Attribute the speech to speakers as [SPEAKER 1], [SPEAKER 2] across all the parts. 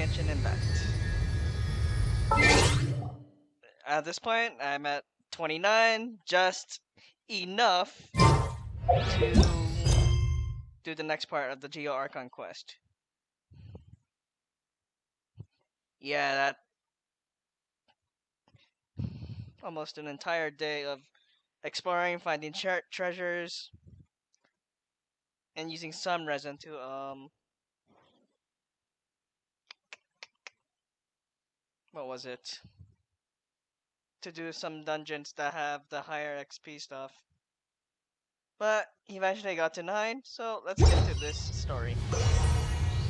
[SPEAKER 1] Genshin Impact. At this point, I'm at 29, just enough to do the next part of the Geo Archon quest. Yeah, that almost an entire day of exploring, finding treasures, and using some resin to what was it? To do some dungeons that have the higher XP stuff. But eventually got to 9, so let's get to this story.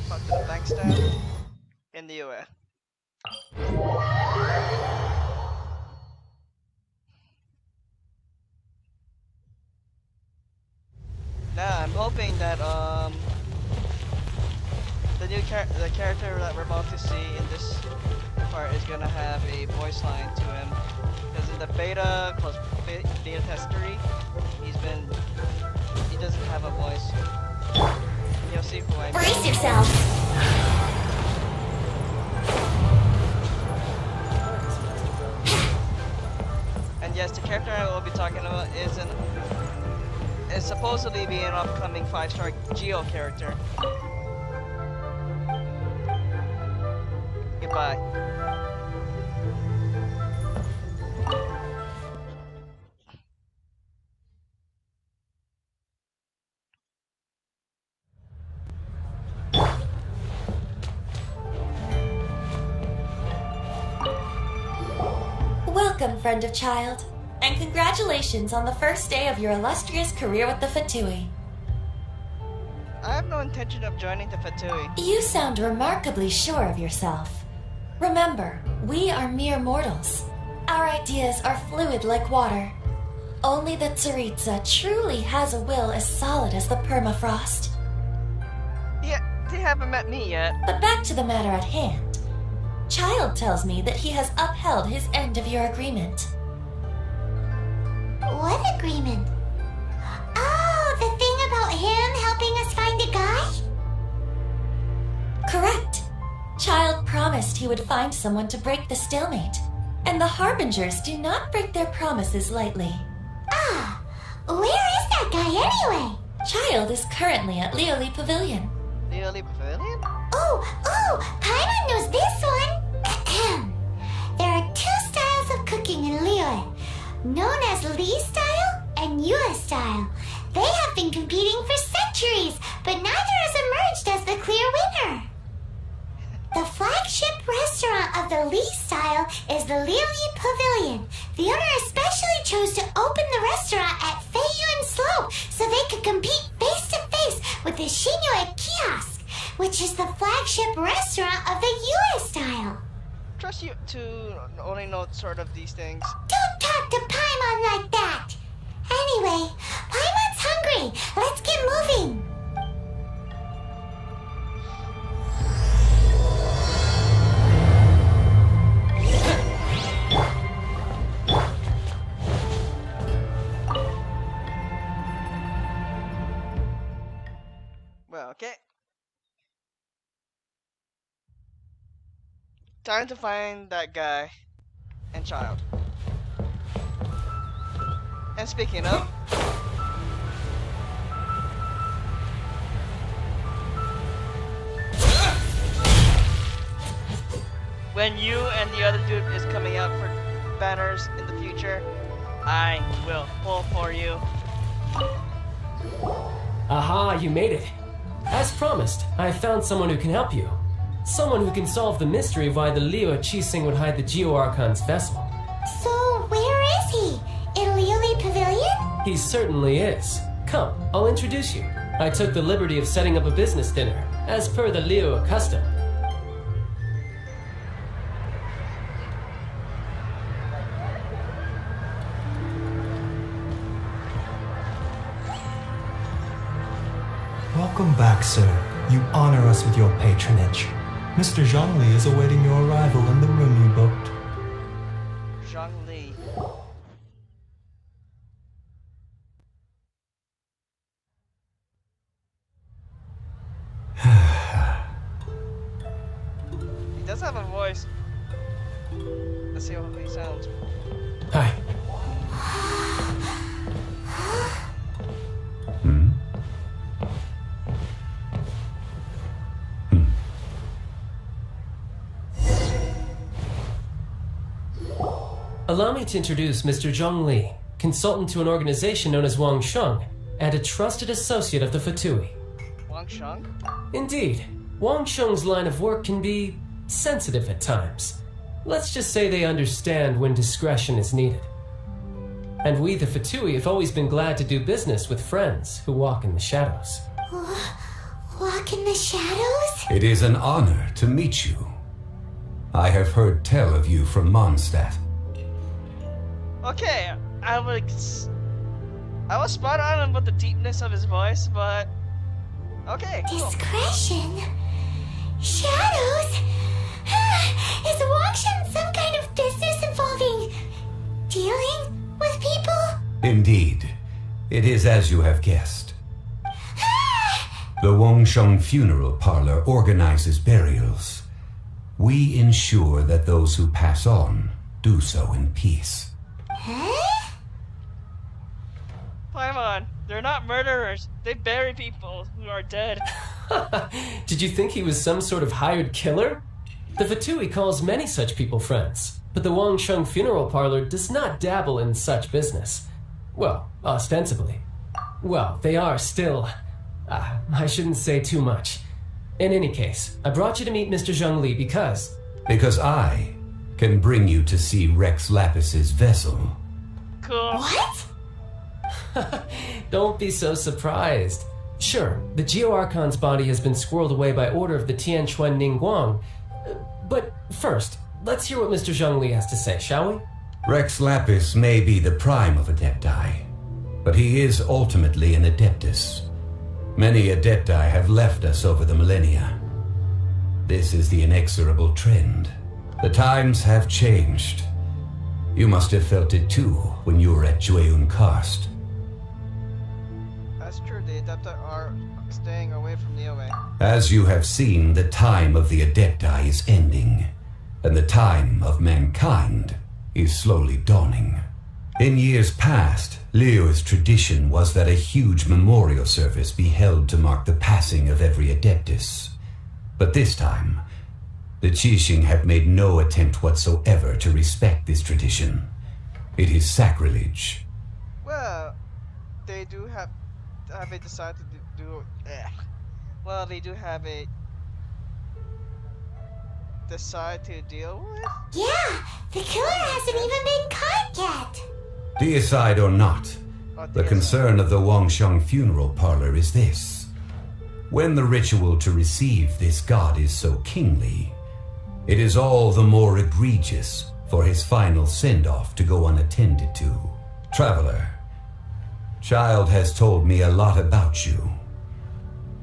[SPEAKER 1] Talk to the bank staff in the UA. Now I'm hoping that the character that we're about to see in this part is gonna have a voice line to him, because in the beta plus beta test 3, he doesn't have a voice. You'll see who I mean.
[SPEAKER 2] Brace yourself.
[SPEAKER 1] And yes, the character I will be talking about is supposedly be an upcoming 5-star Geo character. Goodbye.
[SPEAKER 2] Welcome, friend of child, and congratulations on the first day of your illustrious career with the Fatui.
[SPEAKER 1] I have no intention of joining the Fatui.
[SPEAKER 2] You sound remarkably sure of yourself. Remember, we are mere mortals. Our ideas are fluid like water. Only the Tsaritsa truly has a will as solid as the permafrost.
[SPEAKER 1] Yeah, they haven't met me yet.
[SPEAKER 2] But back to the matter at hand. Child tells me that he has upheld his end of your agreement.
[SPEAKER 3] What agreement? Oh, the thing about him helping us find a guy?
[SPEAKER 2] Correct. Child promised he would find someone to break the stalemate, and the Harbingers do not break their promises lightly.
[SPEAKER 3] Ah, where is that guy anyway?
[SPEAKER 2] Child is currently at Leoli Pavilion.
[SPEAKER 1] Leoli Pavilion?
[SPEAKER 3] Oh, Paimon knows this one. There are 2 styles of cooking in Liyue, known as Li style and Yue style. They have been competing for centuries, but neither has emerged as the clear winner. The flagship restaurant of the Li style is the Leoli Pavilion. The owner especially chose to open the restaurant at Feiyun Slope so they could compete face to face with the Shinyue Kiosk, which is the flagship restaurant of the Yue style.
[SPEAKER 1] Trust you to only know sort of these things.
[SPEAKER 3] Don't talk to Paimon like that! Anyway, Paimon's hungry. Let's get moving.
[SPEAKER 1] Well, okay. Time to find that guy and child. And speaking of, when you and the other dude is coming out for banners in the future, I will pull for you.
[SPEAKER 4] Aha, you made it. As promised, I found someone who can help you. Someone who can solve the mystery of why the Liyue Qixing would hide the Geo Archon's vessel.
[SPEAKER 3] So, where is he? In Leoli Pavilion?
[SPEAKER 4] He certainly is. Come, I'll introduce you. I took the liberty of setting up a business dinner, as per the Liyue custom.
[SPEAKER 5] Welcome back, sir. You honor us with your patronage. Mr. Zhongli is awaiting your arrival in the room you booked.
[SPEAKER 1] Zhongli. does have a voice. Let's see how he sounds.
[SPEAKER 4] Hi.
[SPEAKER 6] Hmm?
[SPEAKER 4] Allow me to introduce Mr. Zhongli, consultant to an organization known as Wang Sheng, and a trusted associate of the Fatui.
[SPEAKER 1] Wang Sheng?
[SPEAKER 4] Indeed, Wang Sheng's line of work can be sensitive at times. Let's just say they understand when discretion is needed. And we, the Fatui, have always been glad to do business with friends who walk in the shadows.
[SPEAKER 3] Walk in the shadows?
[SPEAKER 6] It is an honor to meet you. I have heard tell of you from Mondstadt.
[SPEAKER 1] Okay, I was spot on about the deepness of his voice, but okay, cool.
[SPEAKER 3] Discretion? Shadows? Is Wangshan some kind of business involving dealing with people?
[SPEAKER 6] Indeed, it is as you have guessed. The Wangsheng Funeral Parlor organizes burials. We ensure that those who pass on do so in peace.
[SPEAKER 3] Huh?
[SPEAKER 1] Paimon, they're not murderers. They bury people who are dead.
[SPEAKER 4] Did you think he was some sort of hired killer? The Fatui calls many such people friends, but the Wang Sheng Funeral Parlor does not dabble in such business. Well, ostensibly. Well, they are still... I shouldn't say too much. In any case, I brought you to meet Mr. Zhongli because...
[SPEAKER 6] Because I can bring you to see Rex Lapis's vessel.
[SPEAKER 1] Cool.
[SPEAKER 3] What?
[SPEAKER 4] Don't be so surprised. Sure, the Geo Archon's body has been squirreled away by order of the Tianquan Ningguang. But first, let's hear what Mr. Zhongli has to say, shall we?
[SPEAKER 6] Rex Lapis may be the prime of Adepti, but he is ultimately an Adeptus. Many Adepti have left us over the millennia. This is the inexorable trend. The times have changed. You must have felt it too when you were at Jueyun Karst.
[SPEAKER 1] That's true, the Adepti are staying away from Niobe.
[SPEAKER 6] As you have seen, the time of the Adepti is ending, and the time of mankind is slowly dawning. In years past, Liyue's tradition was that a huge memorial service be held to mark the passing of every Adeptus. But this time, the Qixing have made no attempt whatsoever to respect this tradition. It is sacrilege.
[SPEAKER 1] Well, they do have they decided to do well, they do have a decide to deal with?
[SPEAKER 3] Yeah, the killer hasn't even been caught yet.
[SPEAKER 6] Deicide or not, the concern of the Wangsheng Funeral Parlor is this. When the ritual to receive this god is so kingly, it is all the more egregious for his final send-off to go unattended to. Traveler, Child has told me a lot about you.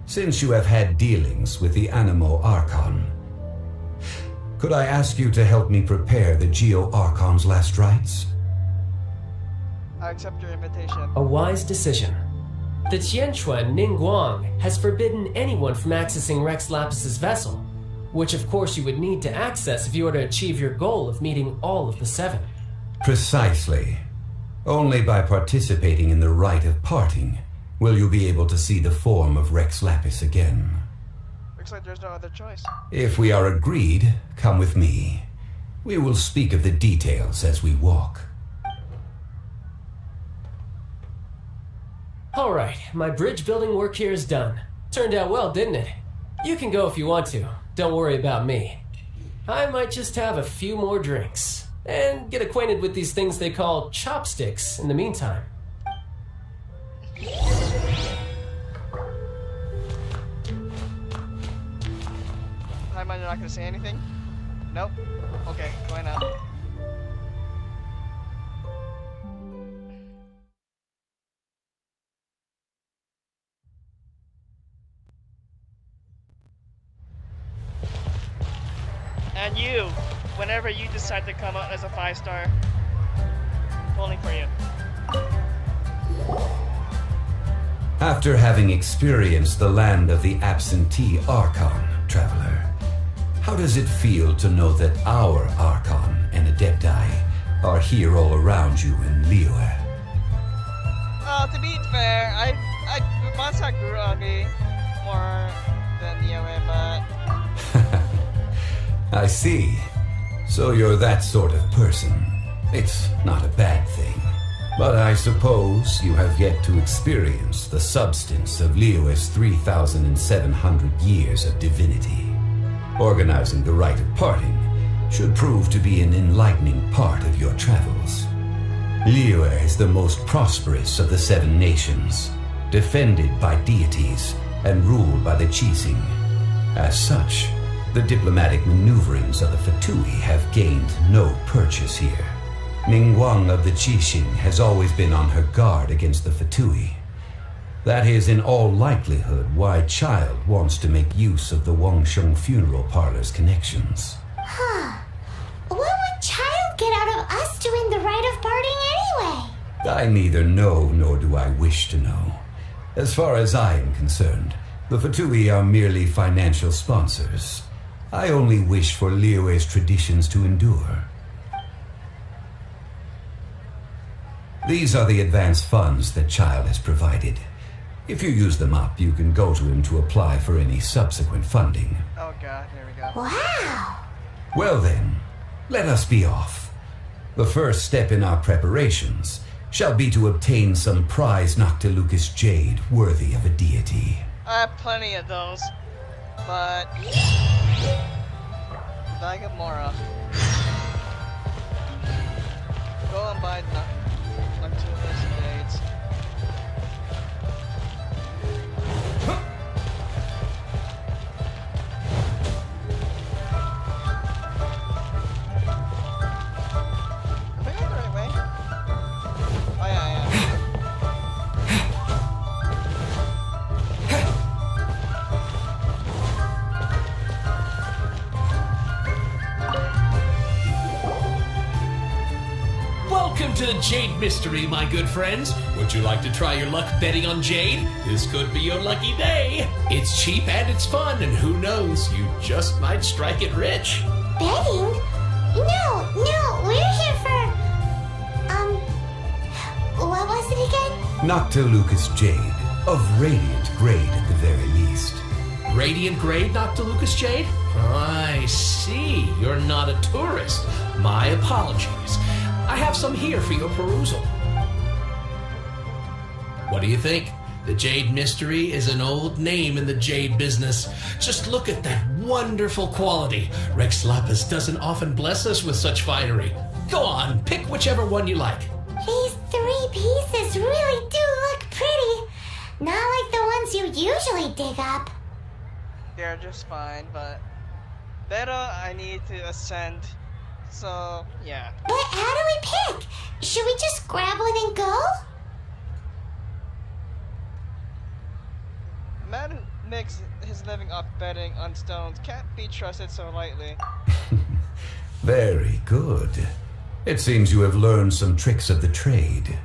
[SPEAKER 6] Since you have had dealings with the Animo Archon, could I ask you to help me prepare the Geo Archon's last rites?
[SPEAKER 1] I accept your invitation.
[SPEAKER 4] A wise decision. The Tianquan Ningguang has forbidden anyone from accessing Rex Lapis's vessel, which of course you would need to access if you were to achieve your goal of meeting all of the seven.
[SPEAKER 6] Precisely. Only by participating in the rite of parting will you be able to see the form of Rex Lapis again.
[SPEAKER 1] Looks like there's no other choice.
[SPEAKER 6] If we are agreed, come with me. We will speak of the details as we walk.
[SPEAKER 4] Alright, my bridge building work here is done. Turned out well, didn't it? You can go if you want to. Don't worry about me. I might just have a few more drinks and get acquainted with these things they call chopsticks in the meantime.
[SPEAKER 1] Hi, man, you're not gonna say anything? Nope. Okay, going out. And you, whenever you decide to come out as a 5-star, pulling for you.
[SPEAKER 6] After having experienced the land of the absentee Archon, traveler, How does it feel to know that our Archon and Adepti are here all around you in Liyue?
[SPEAKER 1] To be fair, once I grew ugly more than Liyue, but
[SPEAKER 6] I see. So you're that sort of person. It's not a bad thing. But I suppose you have yet to experience the substance of Liyue's 3,700 years of divinity. Organizing the rite of parting should prove to be an enlightening part of your travels. Liyue is the most prosperous of the 7 nations, defended by deities and ruled by the Qixing. As such, the diplomatic maneuverings of the Fatui have gained no purchase here. Ningguang of the Qixing has always been on her guard against the Fatui. That is in all likelihood why Child wants to make use of the Wangsheng funeral parlor's connections.
[SPEAKER 3] Huh. What would Child get out of us doing the rite of parting anyway?
[SPEAKER 6] I neither know nor do I wish to know. As far as I am concerned, the Fatui are merely financial sponsors. I only wish for Liyue's traditions to endure. These are the advance funds that Child has provided. If you use them up, you can go to him to apply for any subsequent funding.
[SPEAKER 1] oh god, here we go.
[SPEAKER 3] Wow.
[SPEAKER 6] Well then, let us be off. The first step in our preparations shall be to obtain some prize Noctilucous jade worthy of a deity.
[SPEAKER 1] I have plenty of those, but Dagamora. Go and buy Noctilucous jades. Am I going the right way? Oh yeah, I am.
[SPEAKER 7] Welcome to the Jade Mystery, my good friends. Would you like to try your luck betting on Jade? This could be your lucky day. It's cheap and it's fun, and who knows, you just might strike it rich.
[SPEAKER 3] Betting? No, we're here for... what was it again?
[SPEAKER 6] Noctilucous jade, of radiant grade at the very least.
[SPEAKER 7] Radiant grade, Noctilucous Jade? I see. You're not a tourist. My apologies. I have some here for your perusal. What do you think? The Jade Mystery is an old name in the jade business. Just look at that wonderful quality. Rex Lapis doesn't often bless us with such finery. Go on, pick whichever one you like.
[SPEAKER 3] These 3 pieces really do look pretty. Not like the ones you usually dig up.
[SPEAKER 1] They're just fine, but better I need to ascend. So yeah.
[SPEAKER 3] But how do we pick? Should we just grab one and go?
[SPEAKER 1] A man who makes his living off betting on stones can't be trusted so lightly.
[SPEAKER 6] Very good. It seems you have learned some tricks of the trade.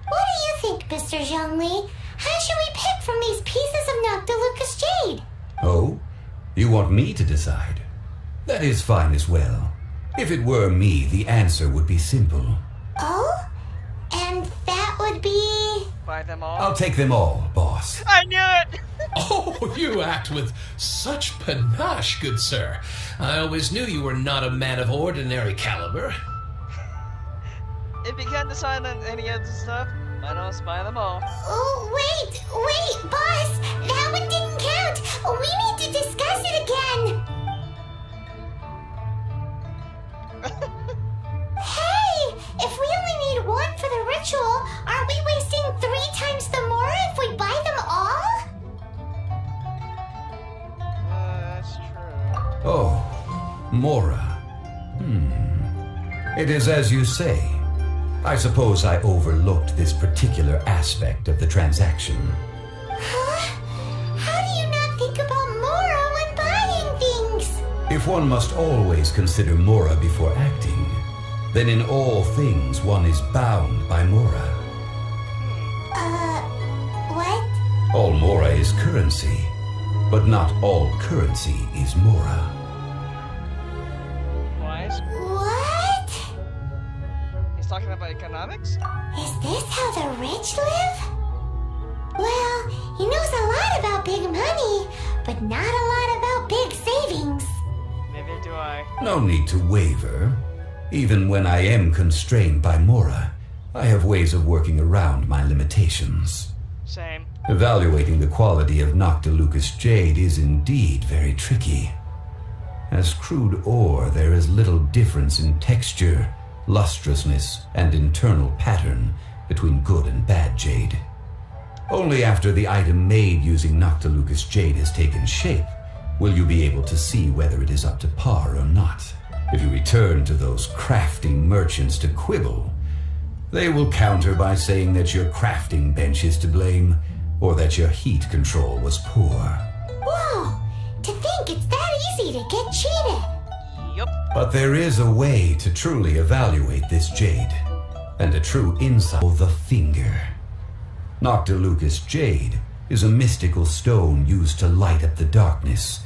[SPEAKER 3] What do you think, Mr. Zhongli? How should we pick from these pieces of Noctilucous jade?
[SPEAKER 6] Oh? You want me to decide? That is fine as well. If it were me, the answer would be simple.
[SPEAKER 3] Oh? And that would be...
[SPEAKER 1] Buy them all.
[SPEAKER 6] I'll take them all, boss.
[SPEAKER 1] I knew it!
[SPEAKER 7] Oh, you act with such panache, good sir. I always knew you were not a man of ordinary caliber.
[SPEAKER 1] If you can't decide on any of the stuff, why not buy them all?
[SPEAKER 3] Oh, wait, boss! That one didn't count! We need to discuss it again! Hey! If we only need one for the ritual, aren't we wasting 3 times the more if we buy them all?
[SPEAKER 1] That's true.
[SPEAKER 6] Oh, Mora. It is as you say. I suppose I overlooked this particular aspect of the transaction.
[SPEAKER 3] Huh? How do you not think about Mora when buying things?
[SPEAKER 6] If one must always consider Mora before acting, then in all things one is bound by Mora.
[SPEAKER 3] What?
[SPEAKER 6] All Mora is currency, but not all currency is Mora.
[SPEAKER 1] guys.
[SPEAKER 3] What?
[SPEAKER 1] He's talking about economics?
[SPEAKER 3] Is this how the rich live? Well, he knows a lot about big money, but not a lot about big savings.
[SPEAKER 1] Neither do I.
[SPEAKER 6] No need to waver. Even when I am constrained by Mora, I have ways of working around my limitations.
[SPEAKER 1] Same.
[SPEAKER 6] Evaluating the quality of Noctilucous Jade is indeed very tricky. As crude ore, there is little difference in texture, lustrousness, and internal pattern between good and bad jade. Only after the item made using Noctilucous Jade has taken shape will you be able to see whether it is up to par or not. If you return to those crafting merchants to quibble, they will counter by saying that your crafting bench is to blame, or that your heat control was poor.
[SPEAKER 3] Whoa! To think it's that easy to get cheated.
[SPEAKER 1] Yup.
[SPEAKER 6] But there is a way to truly evaluate this jade, and a true insight of the finger. Noctilucous Jade is a mystical stone used to light up the darkness,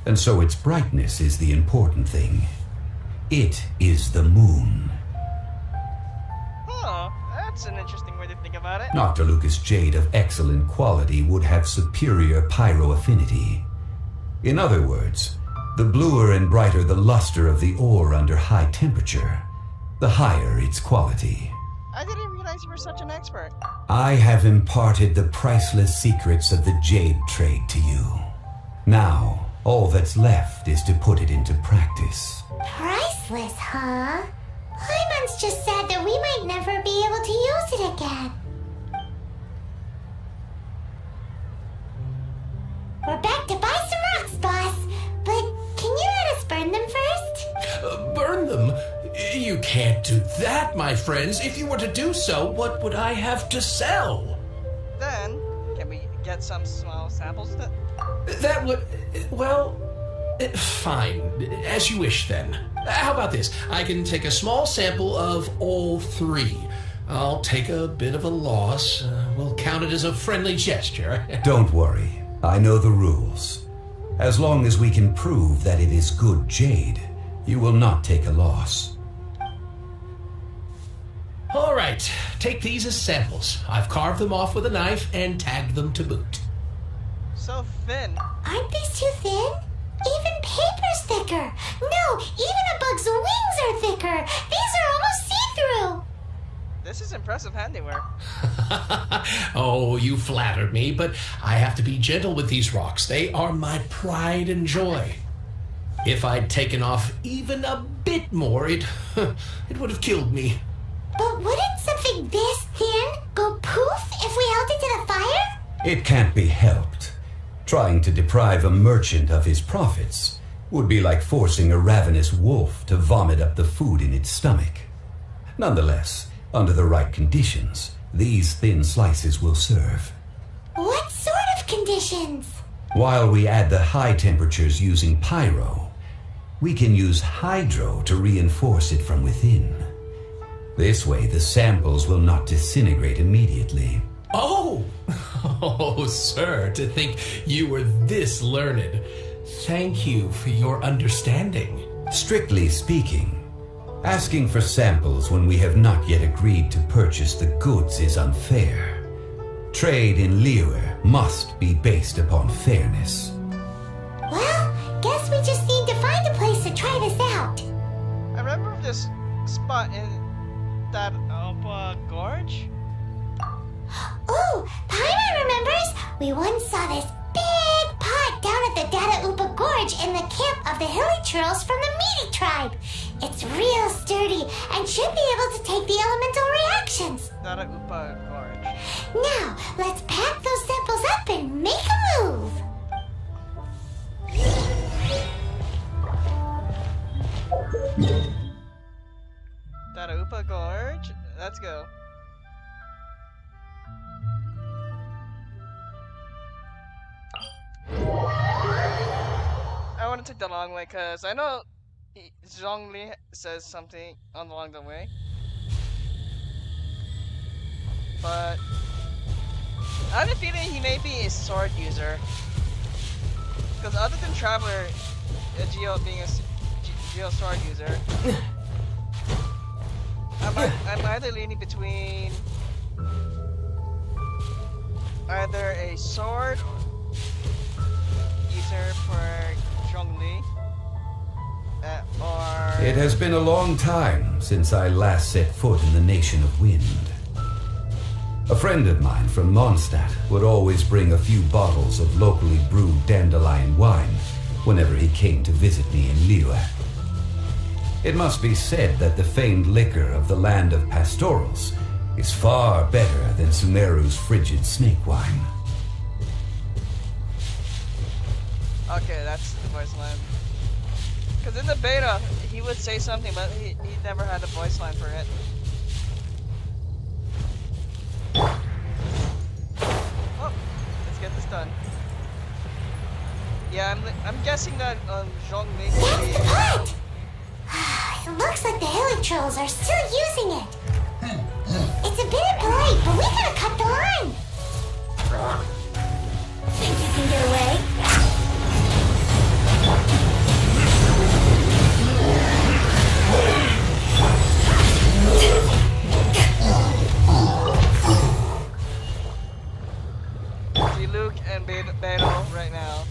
[SPEAKER 6] and so its brightness is the important thing. It is the moon.
[SPEAKER 1] Oh, that's an interesting way to think about it.
[SPEAKER 6] Noctilucous Jade of excellent quality would have superior pyro affinity. In other words, the bluer and brighter the luster of the ore under high temperature, the higher its quality.
[SPEAKER 1] I didn't realize you were such an expert.
[SPEAKER 6] I have imparted the priceless secrets of the jade trade to you. Now, all that's left is to put it into practice.
[SPEAKER 3] Priceless, huh? Paimon's just said that we might never be able to use it again. We're back to buy some rocks, boss. But can you let us burn them first?
[SPEAKER 7] Burn them? You can't do that, my friends. If you were to do so, what would I have to sell?
[SPEAKER 1] Then, can we get some small samples?
[SPEAKER 7] That would... well... fine. As you wish, then. How about this? I can take a small sample of all three. I'll take a bit of a loss. We'll count it as a friendly gesture.
[SPEAKER 6] Don't worry. I know the rules. As long as we can prove that it is good jade, you will not take a loss.
[SPEAKER 7] All right. Take these as samples. I've carved them off with a knife and tagged them to boot.
[SPEAKER 1] So thin.
[SPEAKER 3] Aren't these too thin? Even paper's thicker. No, even a bug's wings are thicker. These are almost see-through.
[SPEAKER 1] This is impressive handiwork.
[SPEAKER 7] Oh, you flattered me, but I have to be gentle with these rocks. They are my pride and joy. If I'd taken off even a bit more, it would have killed me.
[SPEAKER 3] But wouldn't something this thin go poof if we held it to the fire?
[SPEAKER 6] It can't be helped. Trying to deprive a merchant of his profits would be like forcing a ravenous wolf to vomit up the food in its stomach. Nonetheless, under the right conditions, these thin slices will serve.
[SPEAKER 3] What sort of conditions?
[SPEAKER 6] While we add the high temperatures using pyro, we can use hydro to reinforce it from within. This way, the samples will not disintegrate immediately.
[SPEAKER 7] Oh! Oh, sir, to think you were this learned. Thank you for your understanding.
[SPEAKER 6] Strictly speaking, asking for samples when we have not yet agreed to purchase the goods is unfair. Trade in Liyue must be based upon fairness.
[SPEAKER 3] Well, guess we just need to find a place to try this out.
[SPEAKER 1] I remember this spot in that gorge.
[SPEAKER 3] Ooh, Paimon remembers! We once saw this big pot down at the Data Upa Gorge in the camp of the hilly churls from the Meaty tribe. It's real sturdy and should be able to take the elemental reactions.
[SPEAKER 1] Data Upa gorge.
[SPEAKER 3] Now, let's pack those samples up and make a move.
[SPEAKER 1] Data Upa gorge. Let's go. I want to take the long way because I know Zhongli says something along the way, but I have a feeling he may be a sword user because other than Traveler, Geo being Geo sword user. I'm either leaning between either a sword user for Zhongli or...
[SPEAKER 6] It has been a long time since I last set foot in the Nation of Wind. A friend of mine from Mondstadt would always bring a few bottles of locally brewed dandelion wine whenever he came to visit me in Liyue. It must be said that the famed liquor of the land of pastorals is far better than Sumeru's frigid snake wine.
[SPEAKER 1] Okay, that's the voice line. Because in the beta, he would say something, but he never had a voice line for it. Oh, let's get this done. Yeah, I'm guessing that Zhongli will
[SPEAKER 3] That's
[SPEAKER 1] be...
[SPEAKER 3] the part! It looks like the Helitrolls are still using it. It's a bit impolite, but we gotta cut the line. Think you can get away?
[SPEAKER 1] See, Luke and Beto right now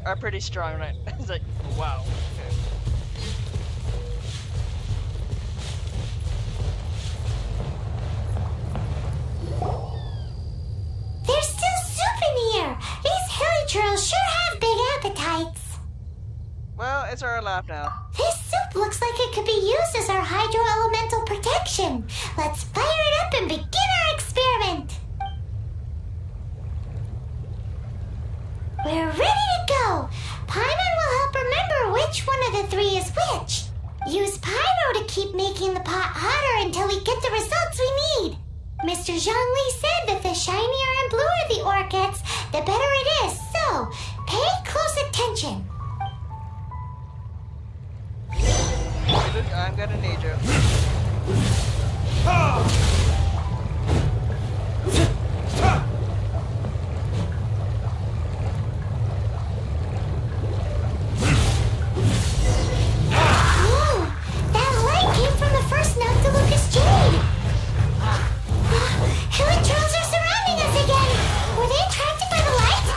[SPEAKER 1] are pretty strong, right? It's like, wow. Okay.
[SPEAKER 3] There's still soup in here. These Helitrolls sure have big appetites.
[SPEAKER 1] Well, it's our lap now.
[SPEAKER 3] This soup looks like it could be used as our hydro-elemental protection. Let's fire it up and begin our experiment. We're ready to go. Paimon will help remember which one of the three is which. Use Pyro to keep making the pot hotter until we get the results we need. Mr. Zhongli said that the shinier and bluer the ore gets, the better it is. So, pay close attention.
[SPEAKER 1] Hey, Luke, I'm gonna need you.
[SPEAKER 3] Whoa! That light came from the first Noctilucous Jade! Helitrolls are surrounding us again! Were they attracted by the light?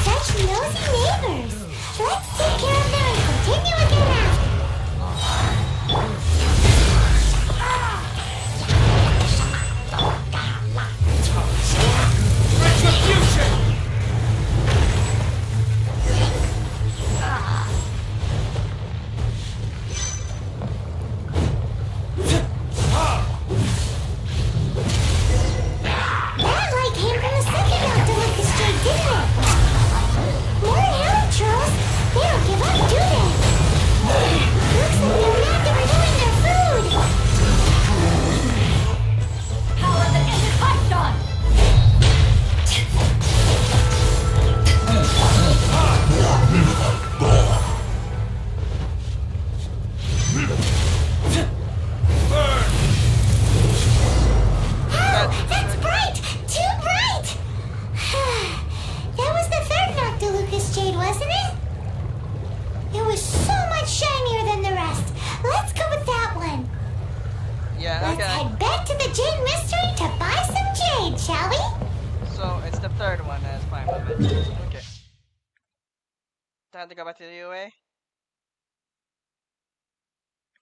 [SPEAKER 3] Such nosy neighbors! Let's take care of them and continue again after. That light came from the second Noctilucous Jade, didn't it? More Helitrolls? They don't give up, do they? Looks like they're mad that we're doing their food!
[SPEAKER 2] Power the engine pipes on!
[SPEAKER 3] Oh, that's bright! Too bright! That was the third Noctilucous Jade, wasn't it? It was so much shinier than the rest. Let's go with that one.
[SPEAKER 1] Yeah,
[SPEAKER 3] Let's
[SPEAKER 1] okay.
[SPEAKER 3] head back to the Jade Mystery to buy some jade, shall we?
[SPEAKER 1] So, it's the third one as Paimon mentioned. Okay. Time to go back to the UA.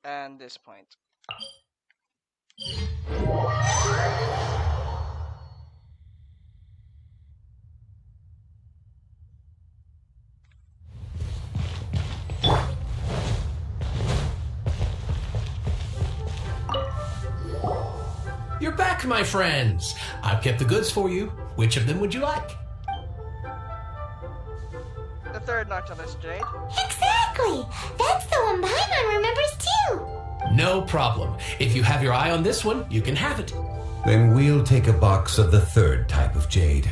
[SPEAKER 1] And this point.
[SPEAKER 7] You're back, my friends. I've kept the goods for you. Which of them would you like?
[SPEAKER 1] The third Noctilucous Jade.
[SPEAKER 3] Exactly! That's the one Paimon remembers too!
[SPEAKER 7] No problem. If you have your eye on this one, you can have it.
[SPEAKER 6] Then we'll take a box of the third type of jade.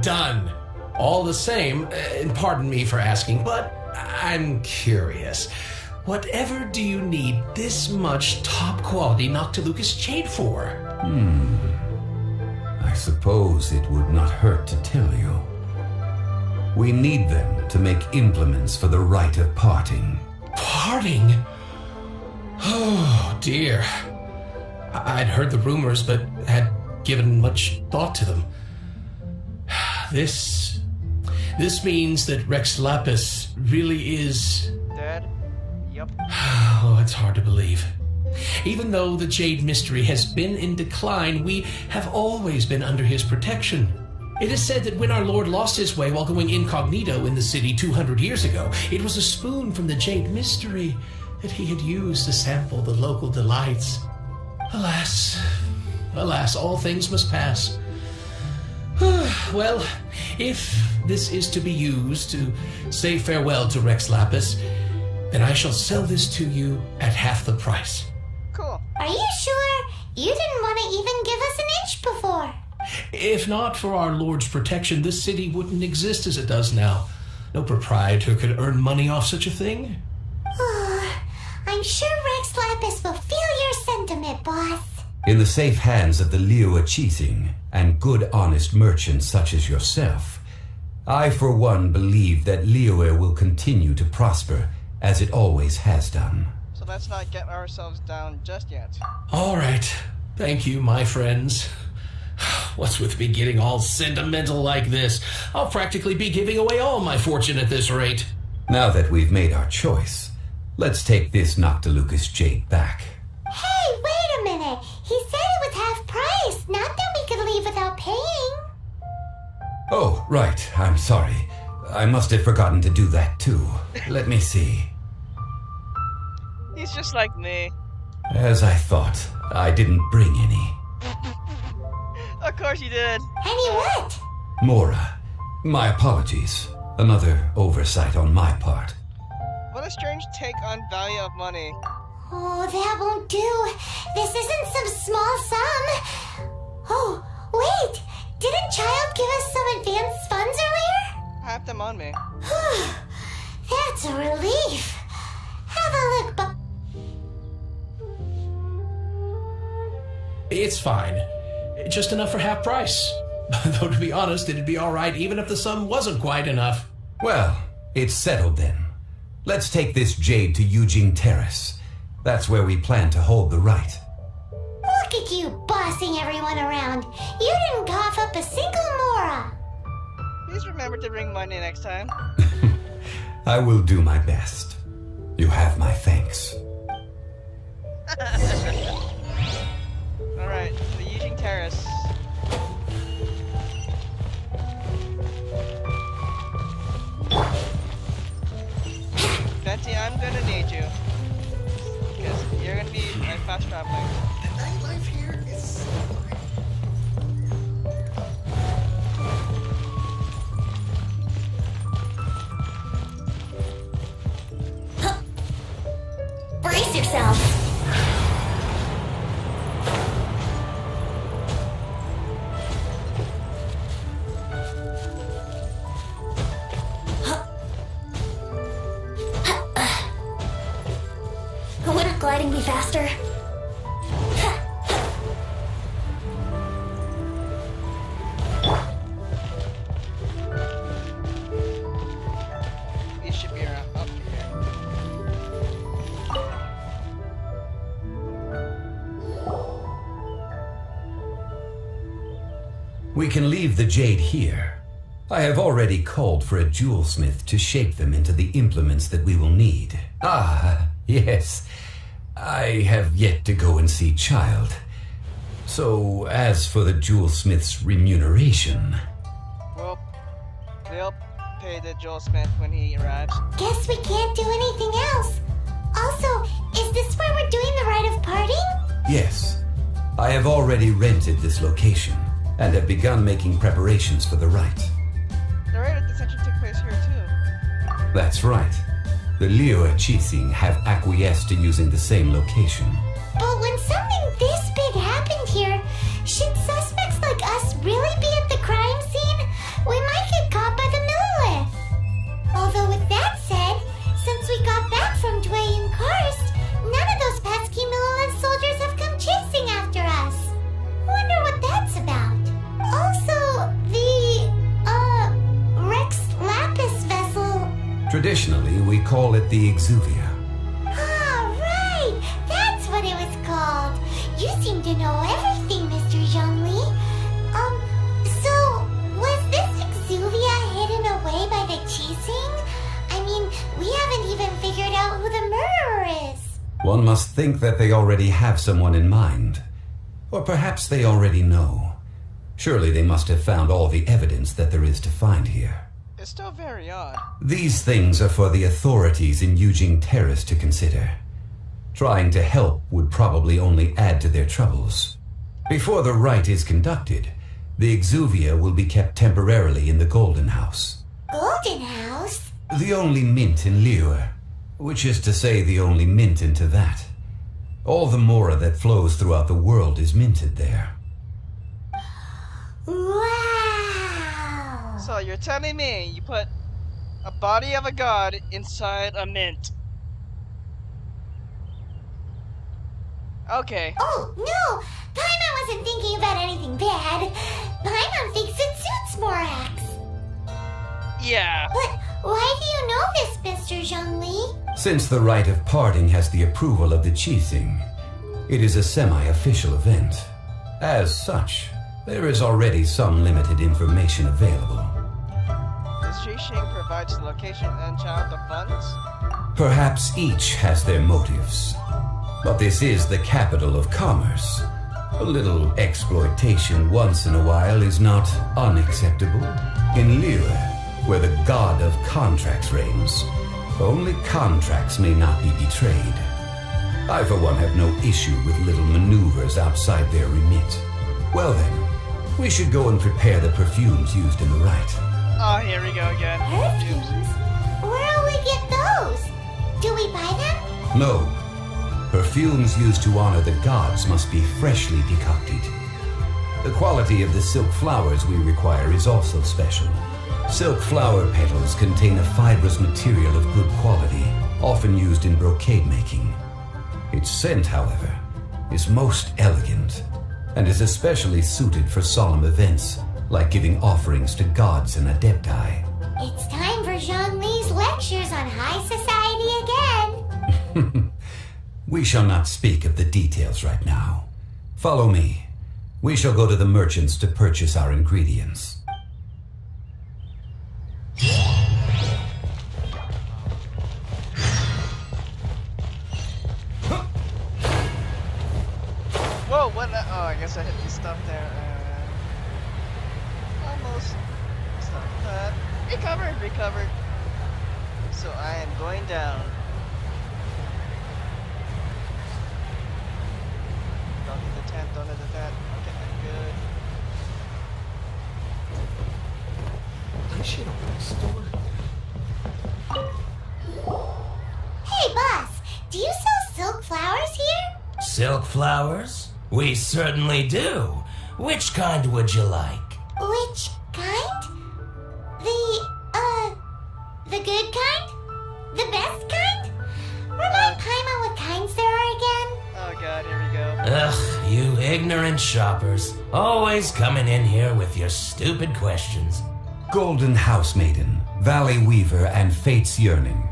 [SPEAKER 7] Done. All the same, and pardon me for asking, but I'm curious. Whatever do you need this much top-quality Noctilucous Jade for?
[SPEAKER 6] I suppose it would not hurt to tell you. We need them to make implements for the rite of parting.
[SPEAKER 7] Parting? Oh, dear. I'd heard the rumors, but had given much thought to them. This means that Rex Lapis really is...
[SPEAKER 1] Dead? Yup.
[SPEAKER 7] Oh, it's hard to believe. Even though the Jade Mystery has been in decline, we have always been under his protection. It is said that when our Lord lost his way while going incognito in the city 200 years ago, it was a spoon from the Jade Mystery that he had used to sample the local delights. Alas, all things must pass. Well, if this is to be used to say farewell to Rex Lapis, then I shall sell this to you at half the price.
[SPEAKER 1] Cool.
[SPEAKER 3] Are you sure? You didn't want to even give us an inch before.
[SPEAKER 7] If not for our Lord's protection, this city wouldn't exist as it does now. No proprietor could earn money off such a thing.
[SPEAKER 3] I'm sure Rex Lapis will feel your sentiment, boss.
[SPEAKER 6] In the safe hands of the Liyue cheating and good honest merchants such as yourself, I for one believe that Liyue will continue to prosper as it always has done.
[SPEAKER 1] So let's not get ourselves down just yet.
[SPEAKER 7] All right. Thank you, my friends. What's with me getting all sentimental like this? I'll practically be giving away all my fortune at this rate.
[SPEAKER 6] Now that we've made our choice, let's take this Noctilucous jade back.
[SPEAKER 3] Hey, wait a minute. He said it was half price, not that we could leave without paying.
[SPEAKER 6] Oh, right. I'm sorry. I must have forgotten to do that too. Let me see.
[SPEAKER 1] He's just like me.
[SPEAKER 6] As I thought, I didn't bring any.
[SPEAKER 1] Of course you did.
[SPEAKER 3] Any what?
[SPEAKER 6] Mora, my apologies. Another oversight on my part.
[SPEAKER 1] What a strange take on value of money.
[SPEAKER 3] Oh, that won't do. This isn't some small sum. Oh, wait. Didn't Child give us some advanced funds earlier?
[SPEAKER 1] Have them on me.
[SPEAKER 3] That's a relief. Have a look,
[SPEAKER 7] It's fine. Just enough for half price. Though to be honest, it'd be all right even if the sum wasn't quite enough.
[SPEAKER 6] Well, it's settled then. Let's take this jade to Eugene Terrace. That's where we plan to hold the rite.
[SPEAKER 3] Look at you bossing everyone around. You didn't cough up a single Mora.
[SPEAKER 1] Please remember to bring money next time.
[SPEAKER 6] I will do my best. You have my thanks.
[SPEAKER 1] Alright, the Eugene Terrace. Venti, I'm gonna need you. Because you're gonna be my fast traveling.
[SPEAKER 8] The nightlife here is so
[SPEAKER 2] Brace yourself. Wouldn't gliding be faster?
[SPEAKER 1] You should be around up here.
[SPEAKER 6] We can leave the jade here. I have already called for a jewelsmith to shape them into the implements that we will need. Ah, yes. I have yet to go and see Child. So, as for the jewelsmith's remuneration...
[SPEAKER 1] Well, they'll pay the jewelsmith when he arrives.
[SPEAKER 3] Guess we can't do anything else. Also, is this where we're doing the rite of parting?
[SPEAKER 6] Yes, I have already rented this location and have begun making preparations for the rite.
[SPEAKER 1] The rite of dissension took place here too.
[SPEAKER 6] That's right. The Liyue Qixing have acquiesced to using the same location.
[SPEAKER 3] But when something this big happened here, should suspects like us really be at the crime scene? We might get caught by the Millilith. Although with that said, since we got back from Dwayne Karst, none of those pesky Millilith soldiers have come chasing after us. Wonder what that's about. Also, the, Rex Lapis
[SPEAKER 6] it the Exuvia.
[SPEAKER 3] Ah, right! That's what it was called. You seem to know everything, Mr. Zhongli. So, was this Exuvia hidden away by the Qixing? I mean, we haven't even figured out who the murderer is.
[SPEAKER 6] One must think that they already have someone in mind. Or perhaps they already know. Surely they must have found all the evidence that there is to find here.
[SPEAKER 1] It's still very odd.
[SPEAKER 6] These things are for the authorities in Yujing Terrace to consider. Trying to help would probably only add to their troubles. Before the rite is conducted, the Exuvia will be kept temporarily in the Golden House.
[SPEAKER 3] Golden House?
[SPEAKER 6] The only mint in Liyue, which is to say the only mint into that. All the mora that flows throughout the world is minted there.
[SPEAKER 3] Wow!
[SPEAKER 1] So you're telling me you put a body of a god inside a mint? Okay.
[SPEAKER 3] Oh, no! Paimon wasn't thinking about anything bad. Paimon thinks it suits Morax.
[SPEAKER 1] Yeah.
[SPEAKER 3] But why do you know this, Mr. Zhongli?
[SPEAKER 6] Since the rite of parting has the approval of the Qixing, it is a semi-official event. As such, there is already some limited information available.
[SPEAKER 1] The Qixing provides the location and channel the funds?
[SPEAKER 6] Perhaps each has their motives. But this is the capital of commerce. A little exploitation once in a while is not unacceptable. In Liyue, where the god of contracts reigns, only contracts may not be betrayed. I, for one, have no issue with little maneuvers outside their remit. Well then, we should go and prepare the perfumes used in the rite.
[SPEAKER 1] Oh, here we go again.
[SPEAKER 3] Perfumes? Where'll we get those? Do we buy them?
[SPEAKER 6] No. Perfumes used to honor the gods must be freshly decocted. The quality of the silk flowers we require is also special. Silk flower petals contain a fibrous material of good quality, often used in brocade making. Its scent, however, is most elegant, and is especially suited for solemn events, like giving offerings to gods and adepti.
[SPEAKER 3] It's time for Zhongli's lectures on high society again.
[SPEAKER 6] We shall not speak of the details right now. Follow me. We shall go to the merchants to purchase our ingredients.
[SPEAKER 1] Whoa, what? Oh, I guess I hit the stuff there. Almost. Stop that. Recovered. So I am going down. Don't hit the tent, don't hit the tent. Okay, I'm good.
[SPEAKER 8] I should open a store.
[SPEAKER 3] Hey, boss, do you sell silk flowers here?
[SPEAKER 9] Silk flowers? We certainly do. Which kind would you like?
[SPEAKER 3] Which kind? The good kind? The best kind? Remind Paimon what kinds there are again?
[SPEAKER 1] Oh god, here we go.
[SPEAKER 9] Ugh, you ignorant shoppers. Always coming in here with your stupid questions.
[SPEAKER 6] Golden House Maiden, Valley Weaver, and Fate's Yearning.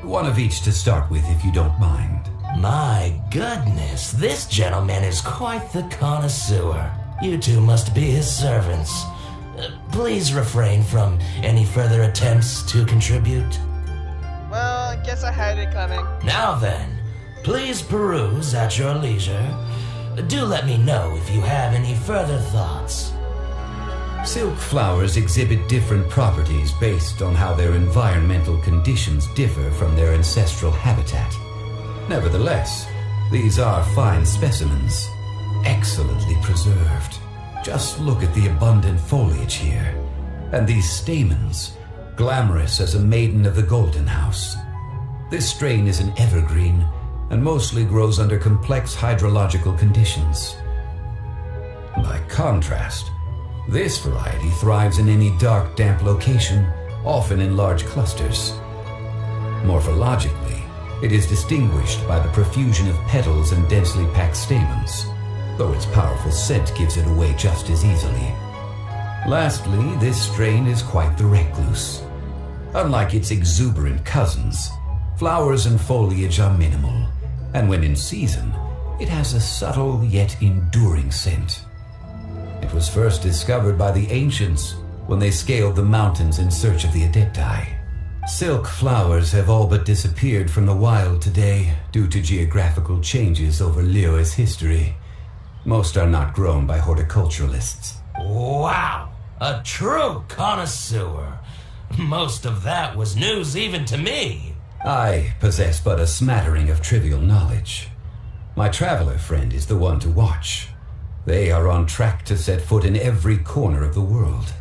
[SPEAKER 6] One of each to start with, if you don't mind.
[SPEAKER 9] My goodness, this gentleman is quite the connoisseur. You two must be his servants. Please refrain from any further attempts to contribute.
[SPEAKER 1] Well, I guess I had it coming.
[SPEAKER 9] Now then, please peruse at your leisure. Do let me know if you have any further thoughts.
[SPEAKER 6] Silk flowers exhibit different properties based on how their environmental conditions differ from their ancestral habitat. Nevertheless, these are fine specimens, excellently preserved. Just look at the abundant foliage here, and these stamens, glamorous as a maiden of the Golden House. This strain is an evergreen, and mostly grows under complex hydrological conditions. By contrast, this variety thrives in any dark, damp location, often in large clusters. Morphologically, it is distinguished by the profusion of petals and densely packed stamens, though its powerful scent gives it away just as easily. Lastly, this strain is quite the recluse. Unlike its exuberant cousins, Flowers and foliage are minimal, and when in season, it has a subtle yet enduring scent. It was first discovered by the ancients when they scaled the mountains in search of the Adepti. Silk flowers have all but disappeared from the wild today due to geographical changes over Liyue's history. Most are not grown by horticulturalists.
[SPEAKER 9] Wow! A true connoisseur. Most of that was news even to me.
[SPEAKER 6] I possess but a smattering of trivial knowledge. My traveler friend is the one to watch. They are on track to set foot in every corner of the world.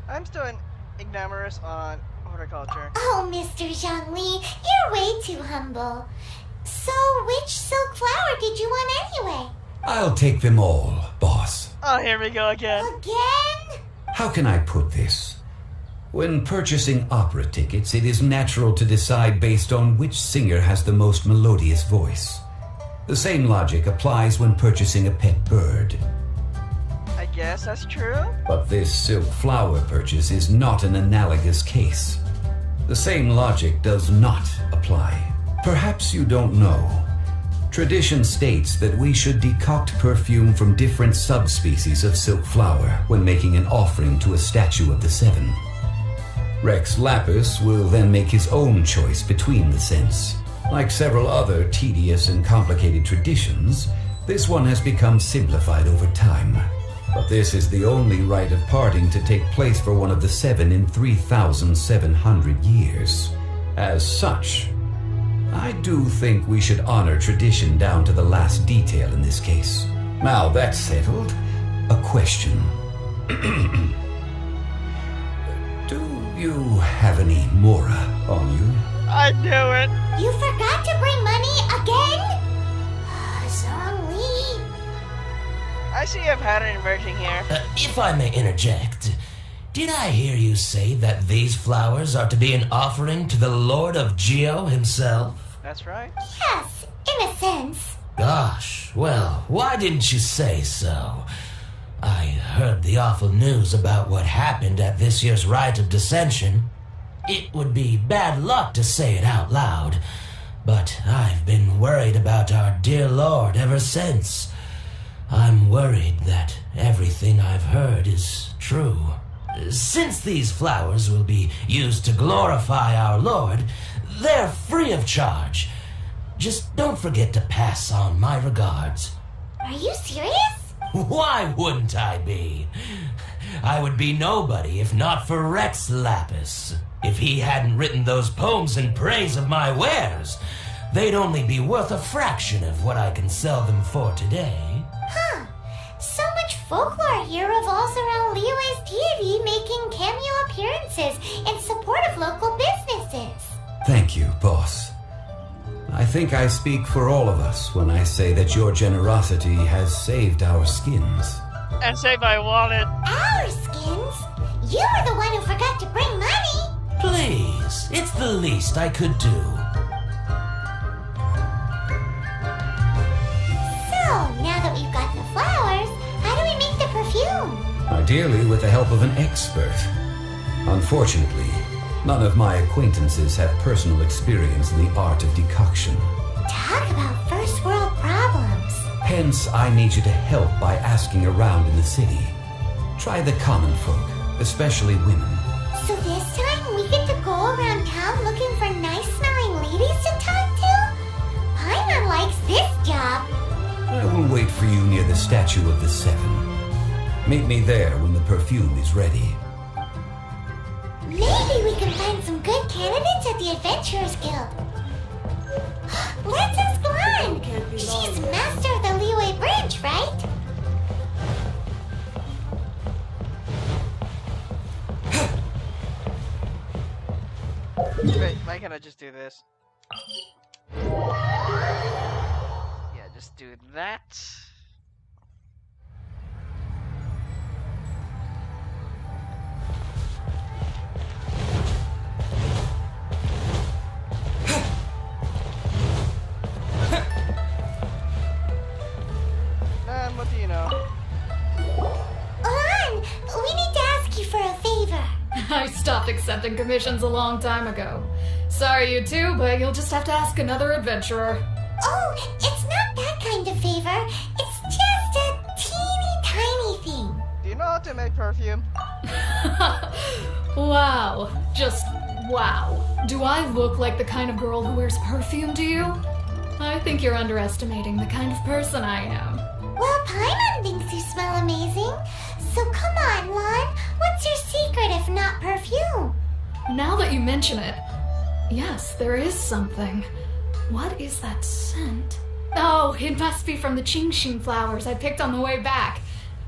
[SPEAKER 1] I'm still an ignoramus on horticulture.
[SPEAKER 3] Oh, Mr. Zhongli, you're way too humble. So, which silk flower did you want anyway?
[SPEAKER 6] I'll take them all, boss.
[SPEAKER 1] Oh, here we go again.
[SPEAKER 3] Again?
[SPEAKER 6] How can I put this? When purchasing opera tickets, it is natural to decide based on which singer has the most melodious voice. The same logic applies when purchasing a pet bird.
[SPEAKER 1] I guess that's true.
[SPEAKER 6] But this silk flower purchase is not an analogous case. The same logic does not apply. Perhaps you don't know. Tradition states that we should decoct perfume from different subspecies of silk flower when making an offering to a statue of the seven. Rex Lapis will then make his own choice between the scents. Like several other tedious and complicated traditions, this one has become simplified over time. But this is the only rite of parting to take place for one of the seven in 3,700 years. As such, I do think we should honor tradition down to the last detail in this case. Now that's settled, a question. Do you have any Mora on you?
[SPEAKER 1] I knew it.
[SPEAKER 3] You forgot to bring money again? Zhongli.
[SPEAKER 1] I see a pattern emerging here.
[SPEAKER 9] If I may interject, did I hear you say that these flowers are to be an offering to the Lord of Geo himself?
[SPEAKER 1] That's right.
[SPEAKER 3] Yes, in a sense.
[SPEAKER 9] Gosh, well, why didn't you say so? I heard the awful news about what happened at this year's Rite of Dissension. It would be bad luck to say it out loud, but I've been worried about our dear Lord ever since. I'm worried that everything I've heard is true. Since these flowers will be used to glorify our Lord, they're free of charge. Just don't forget to pass on my regards.
[SPEAKER 3] Are you serious?
[SPEAKER 9] Why wouldn't I be? I would be nobody if not for Rex Lapis. If he hadn't written those poems in praise of my wares, they'd only be worth a fraction of what I can sell them for today.
[SPEAKER 3] Huh. So much folklore here revolves around Liyue's deity making cameo appearances in support of local businesses.
[SPEAKER 6] Thank you, boss. I think I speak for all of us when I say that your generosity has saved our skins.
[SPEAKER 1] And save my wallet.
[SPEAKER 3] Our skins? You were the one who forgot to bring money.
[SPEAKER 9] Please, it's the least I could do.
[SPEAKER 3] So, now that we've got the flowers, how do we make the perfume?
[SPEAKER 6] Ideally with the help of an expert. Unfortunately, none of my acquaintances have personal experience in the art of decoction.
[SPEAKER 3] Talk about first world problems.
[SPEAKER 6] Hence, I need you to help by asking around in the city. Try the common folk, especially women.
[SPEAKER 3] So this time we get to go around town looking for nice-smelling ladies to talk to? Paimon likes this job.
[SPEAKER 6] I will wait for you near the statue of the seven. Meet me there when the perfume is ready.
[SPEAKER 3] Maybe we can find some good candidates at the Adventurers Guild. Let's ask Lan. She's master of the Liyue Bridge, right?
[SPEAKER 1] Wait, why can't I just do this? Yeah, just do that. And what do you know?
[SPEAKER 3] Lan, we need to ask you for a favor.
[SPEAKER 10] I stopped accepting commissions a long time ago. Sorry, you two, but you'll just have to ask another adventurer.
[SPEAKER 3] Oh, it's not that kind of favor. It's just a teeny tiny thing.
[SPEAKER 1] Do you know how to make perfume?
[SPEAKER 10] Wow. Just wow. Do I look like the kind of girl who wears perfume to you? I think you're underestimating the kind of person I am.
[SPEAKER 3] Well, Paimon thinks you smell amazing. So come on, Lon. What's your secret if not perfume?
[SPEAKER 10] Now that you mention it, yes, there is something. What is that scent? Oh, it must be from the Qingxin flowers I picked on the way back.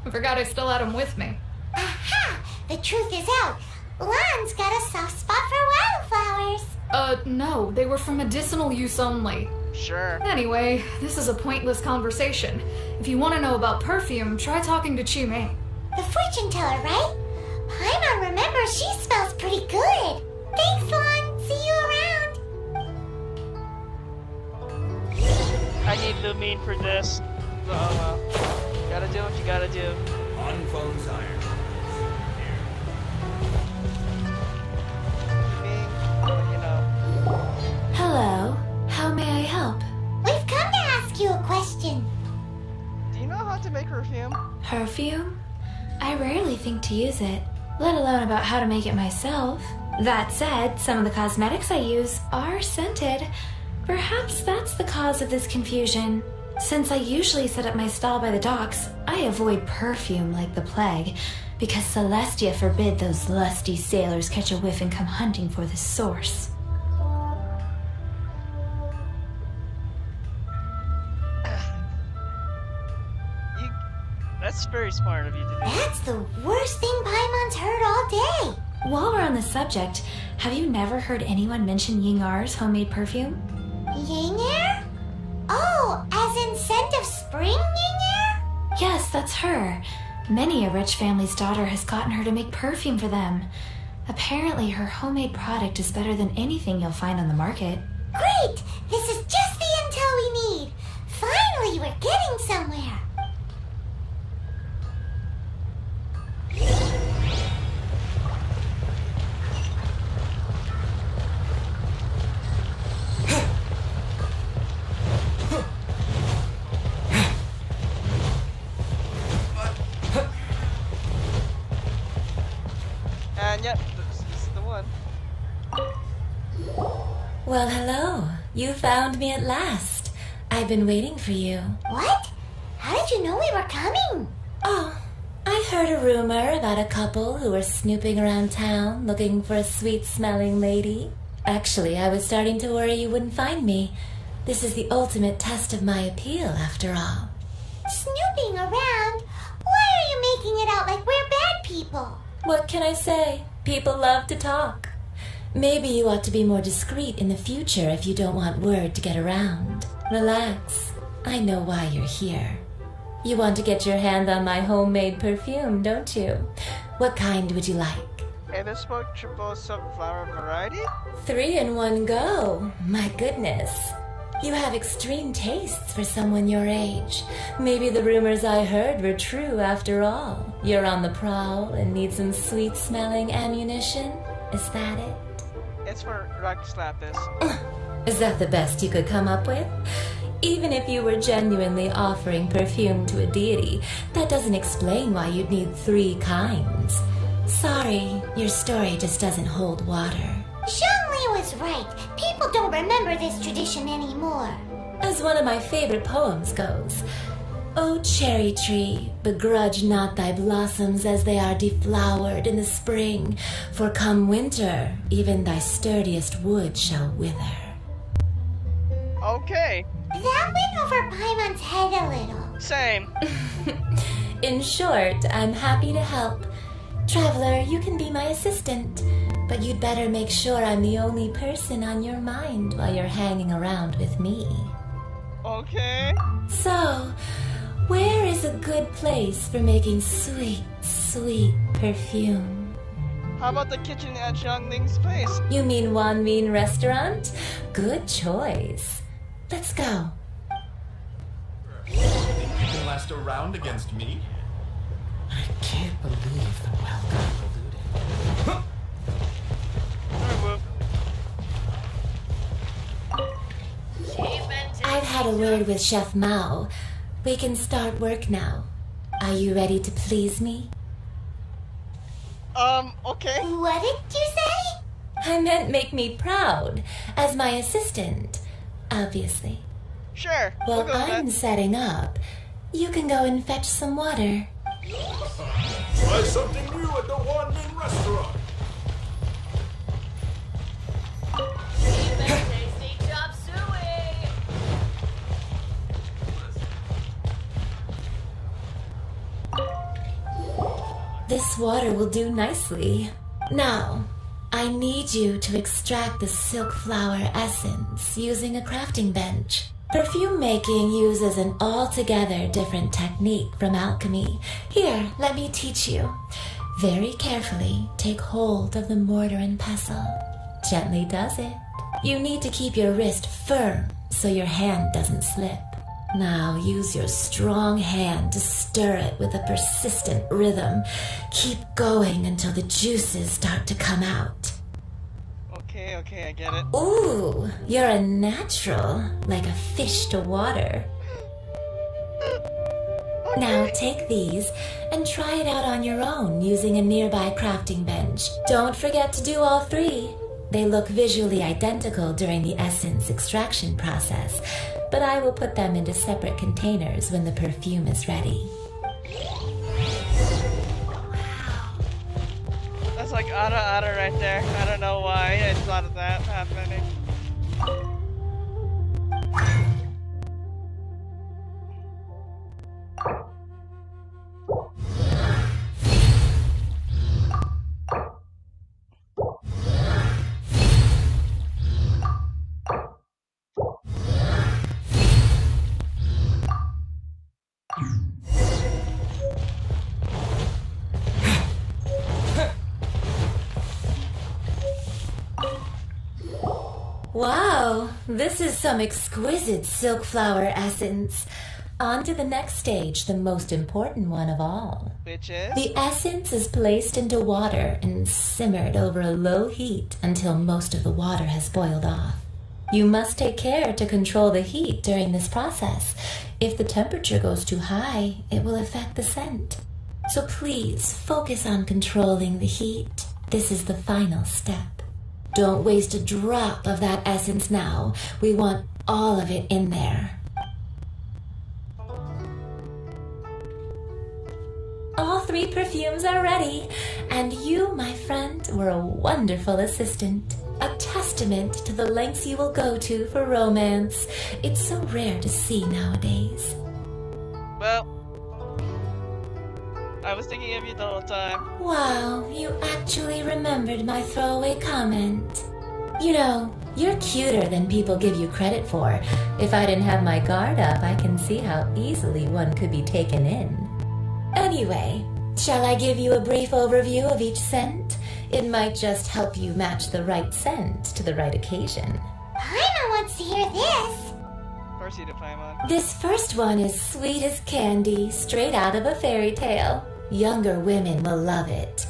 [SPEAKER 10] I forgot I still had them with me.
[SPEAKER 3] Aha! The truth is out. Lon's got a soft spot for wildflowers.
[SPEAKER 10] No, they were for medicinal use only.
[SPEAKER 1] Sure.
[SPEAKER 10] Anyway, this is a pointless conversation. If you want to know about perfume, try talking to Chi Mei.
[SPEAKER 3] The fortune teller, right? Paimon remembers she smells pretty good. Thanks, Lon. See you around.
[SPEAKER 1] I need Lumine for this. Well. Gotta do what you gotta do.
[SPEAKER 6] On phone's iron.
[SPEAKER 1] You know.
[SPEAKER 2] Hello. How may I help?
[SPEAKER 3] We've come to ask you a question.
[SPEAKER 1] Do you know how to make perfume?
[SPEAKER 2] Perfume? I rarely think to use it, let alone about how to make it myself. That said, some of the cosmetics I use are scented. Perhaps that's the cause of this confusion. Since I usually set up my stall by the docks, I avoid perfume like the plague, because Celestia forbid those lusty sailors catch a whiff and come hunting for the source.
[SPEAKER 1] That's very smart of you to do.
[SPEAKER 3] That's the worst thing Paimon's heard all day.
[SPEAKER 2] While we're on the subject, have you never heard anyone mention Yingar's homemade perfume?
[SPEAKER 3] Yingar? Oh, as in scent of spring, Yingar?
[SPEAKER 2] Yes, that's her. Many a rich family's daughter has gotten her to make perfume for them. Apparently, her homemade product is better than anything you'll find on the market.
[SPEAKER 3] Great! This is just the intel we need. Finally, we're getting somewhere.
[SPEAKER 1] And yep, this is the one.
[SPEAKER 2] Well, hello. You found me at last. I've been waiting for you.
[SPEAKER 3] What? How did you know we were coming?
[SPEAKER 2] Oh, I heard a rumor about a couple who were snooping around town looking for a sweet-smelling lady. Actually, I was starting to worry you wouldn't find me. This is the ultimate test of my appeal, after all.
[SPEAKER 3] Snooping around? Why are you making it out like we're bad people?
[SPEAKER 2] What can I say? People love to talk. Maybe you ought to be more discreet in the future if you don't want word to get around. Relax. I know why you're here. You want to get your hand on my homemade perfume, don't you? What kind would you like?
[SPEAKER 1] A bespoke triple sunflower variety?
[SPEAKER 2] 3 in 1 go. My goodness. You have extreme tastes for someone your age. Maybe the rumors I heard were true after all. You're on the prowl and need some sweet-smelling ammunition? Is that it?
[SPEAKER 1] It's for Rex Lapis.
[SPEAKER 2] Is that the best you could come up with? Even if you were genuinely offering perfume to a deity, that doesn't explain why you'd need 3 kinds. Sorry, your story just doesn't hold water.
[SPEAKER 3] Zhongli was right. People don't remember this tradition anymore.
[SPEAKER 2] As one of my favorite poems goes, O cherry tree, begrudge not thy blossoms as they are deflowered in the spring, for come winter, even thy sturdiest wood shall wither.
[SPEAKER 1] Okay.
[SPEAKER 3] That went over Paimon's head a little.
[SPEAKER 1] Same.
[SPEAKER 2] In short, I'm happy to help. Traveler, you can be my assistant, but you'd better make sure I'm the only person on your mind while you're hanging around with me.
[SPEAKER 1] Okay.
[SPEAKER 2] So, where is a good place for making sweet, sweet perfume?
[SPEAKER 1] How about the kitchen at Xiangling's place?
[SPEAKER 2] You mean Wanmin Restaurant? Good choice. Let's go.
[SPEAKER 8] Think you can last a round against me?
[SPEAKER 9] I can't believe the welcome eluded.
[SPEAKER 1] Alright, well.
[SPEAKER 2] had a word with Chef Mao. We can start work now. Are you ready to please me?
[SPEAKER 1] Okay.
[SPEAKER 3] What did you say?
[SPEAKER 2] I meant make me proud, as my assistant, obviously.
[SPEAKER 1] Sure.
[SPEAKER 2] While
[SPEAKER 1] we'll go with
[SPEAKER 2] I'm
[SPEAKER 1] that.
[SPEAKER 2] setting up, you can go and fetch some water.
[SPEAKER 8] Try something new at the One Min restaurant.
[SPEAKER 11] Tasty chop suey.
[SPEAKER 2] This water will do nicely. Now, I need you to extract the silk flower essence using a crafting bench. Perfume making uses an altogether different technique from alchemy. Here, let me teach you. Very carefully, take hold of the mortar and pestle. Gently does it. You need to keep your wrist firm so your hand doesn't slip. Now use your strong hand to stir it with a persistent rhythm. Keep going until the juices start to come out.
[SPEAKER 1] Okay, I get it.
[SPEAKER 2] Ooh, you're a natural, like a fish to water. Now take these and try it out on your own using a nearby crafting bench. Don't forget to do all three. They look visually identical during the essence extraction process, but I will put them into separate containers when the perfume is ready.
[SPEAKER 1] That's like Ara right there. I don't know why I thought of that happening.
[SPEAKER 2] Wow, this is some exquisite silk flower essence. On to the next stage, the most important one of all.
[SPEAKER 1] Bitches.
[SPEAKER 2] The essence is placed into water and simmered over a low heat until most of the water has boiled off. You must take care to control the heat during this process. If the temperature goes too high, it will affect the scent. So please focus on controlling the heat. This is the final step. Don't waste a drop of that essence now. We want all of it in there. All three perfumes are ready, and you, my friend, were a wonderful assistant. A testament to the lengths you will go to for romance. It's so rare to see nowadays.
[SPEAKER 1] Well, I was thinking of you the whole time.
[SPEAKER 2] Wow, you actually remembered my throwaway comment. You know, you're cuter than people give you credit for. If I didn't have my guard up, I can see how easily one could be taken in. Anyway, shall I give you a brief overview of each scent? It might just help you match the right scent to the right occasion.
[SPEAKER 3] Paimon wants to hear this.
[SPEAKER 1] Of course you do, Paimon.
[SPEAKER 2] This first one is sweet as candy, straight out of a fairy tale. Younger women will love it.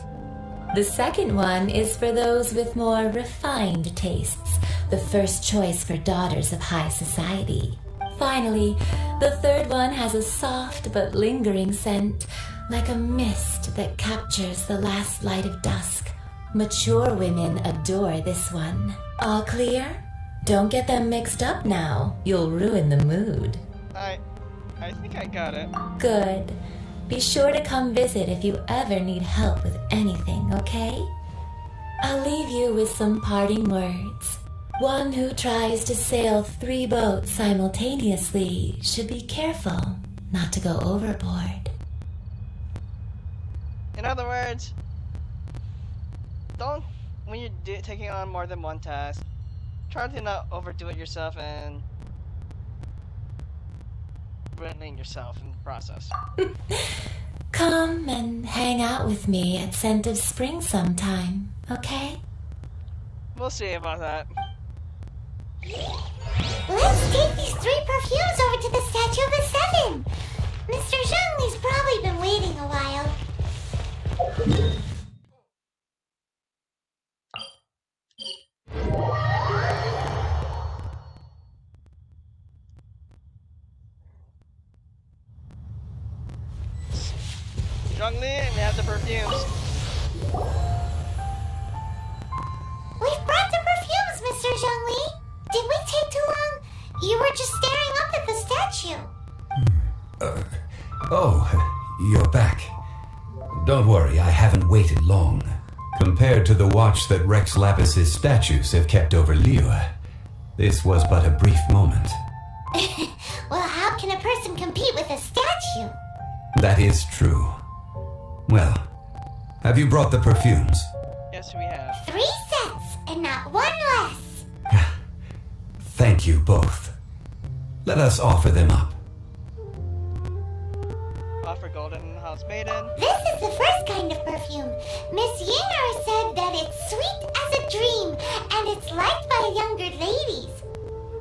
[SPEAKER 2] The second one is for those with more refined tastes, the first choice for daughters of high society. Finally, the third one has a soft but lingering scent, like a mist that captures the last light of dusk. Mature women adore this one. All clear? Don't get them mixed up now. You'll ruin the mood.
[SPEAKER 1] I think I got it.
[SPEAKER 2] Good. Be sure to come visit if you ever need help with anything, okay? I'll leave you with some parting words. One who tries to sail 3 boats simultaneously should be careful not to go overboard.
[SPEAKER 1] In other words, don't, when you're taking on more than one task, try to not overdo it yourself and ruining yourself in the process.
[SPEAKER 2] Come and hang out with me at Scent of Spring sometime, okay?
[SPEAKER 1] We'll see about that.
[SPEAKER 3] Let's take these 3 perfumes over to the Statue of the Seven. Mr. Zhongli's probably been waiting a while.
[SPEAKER 1] Zhongli, we have the perfumes.
[SPEAKER 3] We've brought the perfumes, Mr. Zhongli. Did we take too long? You were just staring up at the statue.
[SPEAKER 6] Oh, you're back. Don't worry, I haven't waited long. Compared to the watch that Rex Lapis's statues have kept over Liyue, this was but a brief moment.
[SPEAKER 3] Well, how can a person compete with a statue?
[SPEAKER 6] That is true. Well, have you brought the perfumes?
[SPEAKER 1] Yes, we have.
[SPEAKER 3] 3 sets, and not one less.
[SPEAKER 6] Thank you both. Let us offer them up.
[SPEAKER 1] Offer Golden House Maiden.
[SPEAKER 3] This is the first kind of perfume. Miss Yinger said that it's sweet as a dream, and it's liked by younger ladies.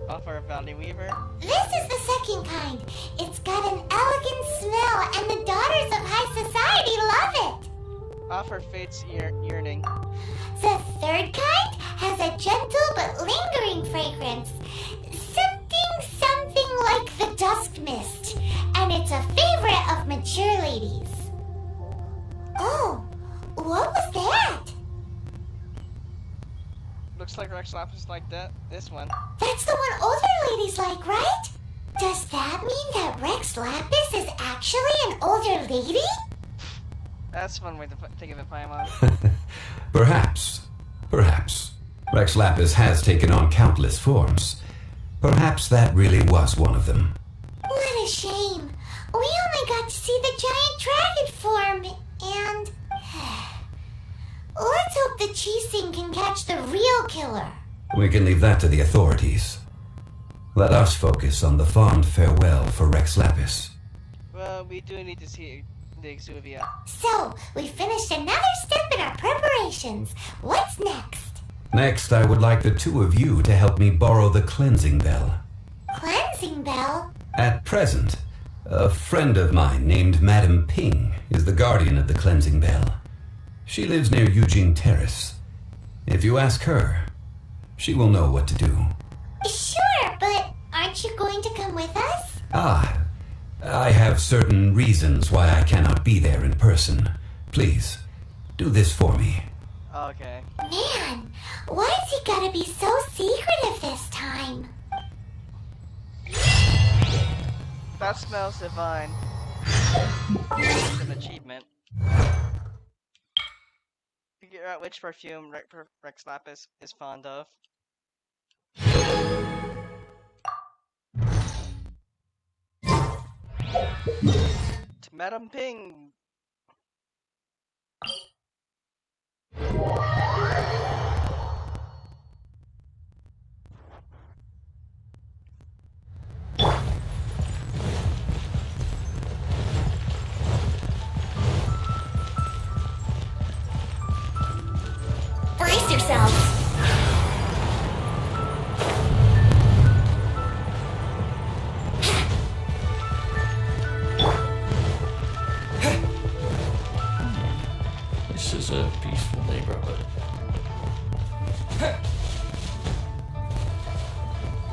[SPEAKER 1] Offer Valley Weaver.
[SPEAKER 3] This is the second kind. It's got an elegant smell, and the daughters of high society love it.
[SPEAKER 1] Offer Fate's Yearning.
[SPEAKER 3] The third kind has a gentle but lingering fragrance. Something like the dusk mist. And it's a favorite of mature ladies. Oh, what was that?
[SPEAKER 1] Looks like Rex Lapis like that. This one.
[SPEAKER 3] That's the one older ladies like, right? Does that mean that Rex Lapis is actually an older lady?
[SPEAKER 1] That's one way to think of it, Paimon.
[SPEAKER 6] Perhaps. Rex Lapis has taken on countless forms. Perhaps that really was one of them.
[SPEAKER 3] What a shame. We only got to see the giant dragon form, and... Let's hope the Chising can catch the real killer.
[SPEAKER 6] We can leave that to the authorities. Let us focus on the fond farewell for Rex Lapis.
[SPEAKER 1] Well, we do need to see the Exuvia.
[SPEAKER 3] So, we finished another step in our preparations. What's next?
[SPEAKER 6] Next, I would like the two of you to help me borrow the cleansing bell.
[SPEAKER 3] Cleansing bell?
[SPEAKER 6] At present, a friend of mine named Madame Ping is the guardian of the cleansing bell. She lives near Eugene Terrace. If you ask her, she will know what to do.
[SPEAKER 3] Sure, but aren't you going to come with us?
[SPEAKER 6] I have certain reasons why I cannot be there in person. Please, do this for me.
[SPEAKER 1] Okay.
[SPEAKER 3] Man, why's he gotta be so secretive this time?
[SPEAKER 1] That smells divine. It's an achievement. Figure out which perfume Rex Lapis is fond of. To Madame Ping.
[SPEAKER 2] Brace yourselves!
[SPEAKER 9] This is a peaceful neighborhood.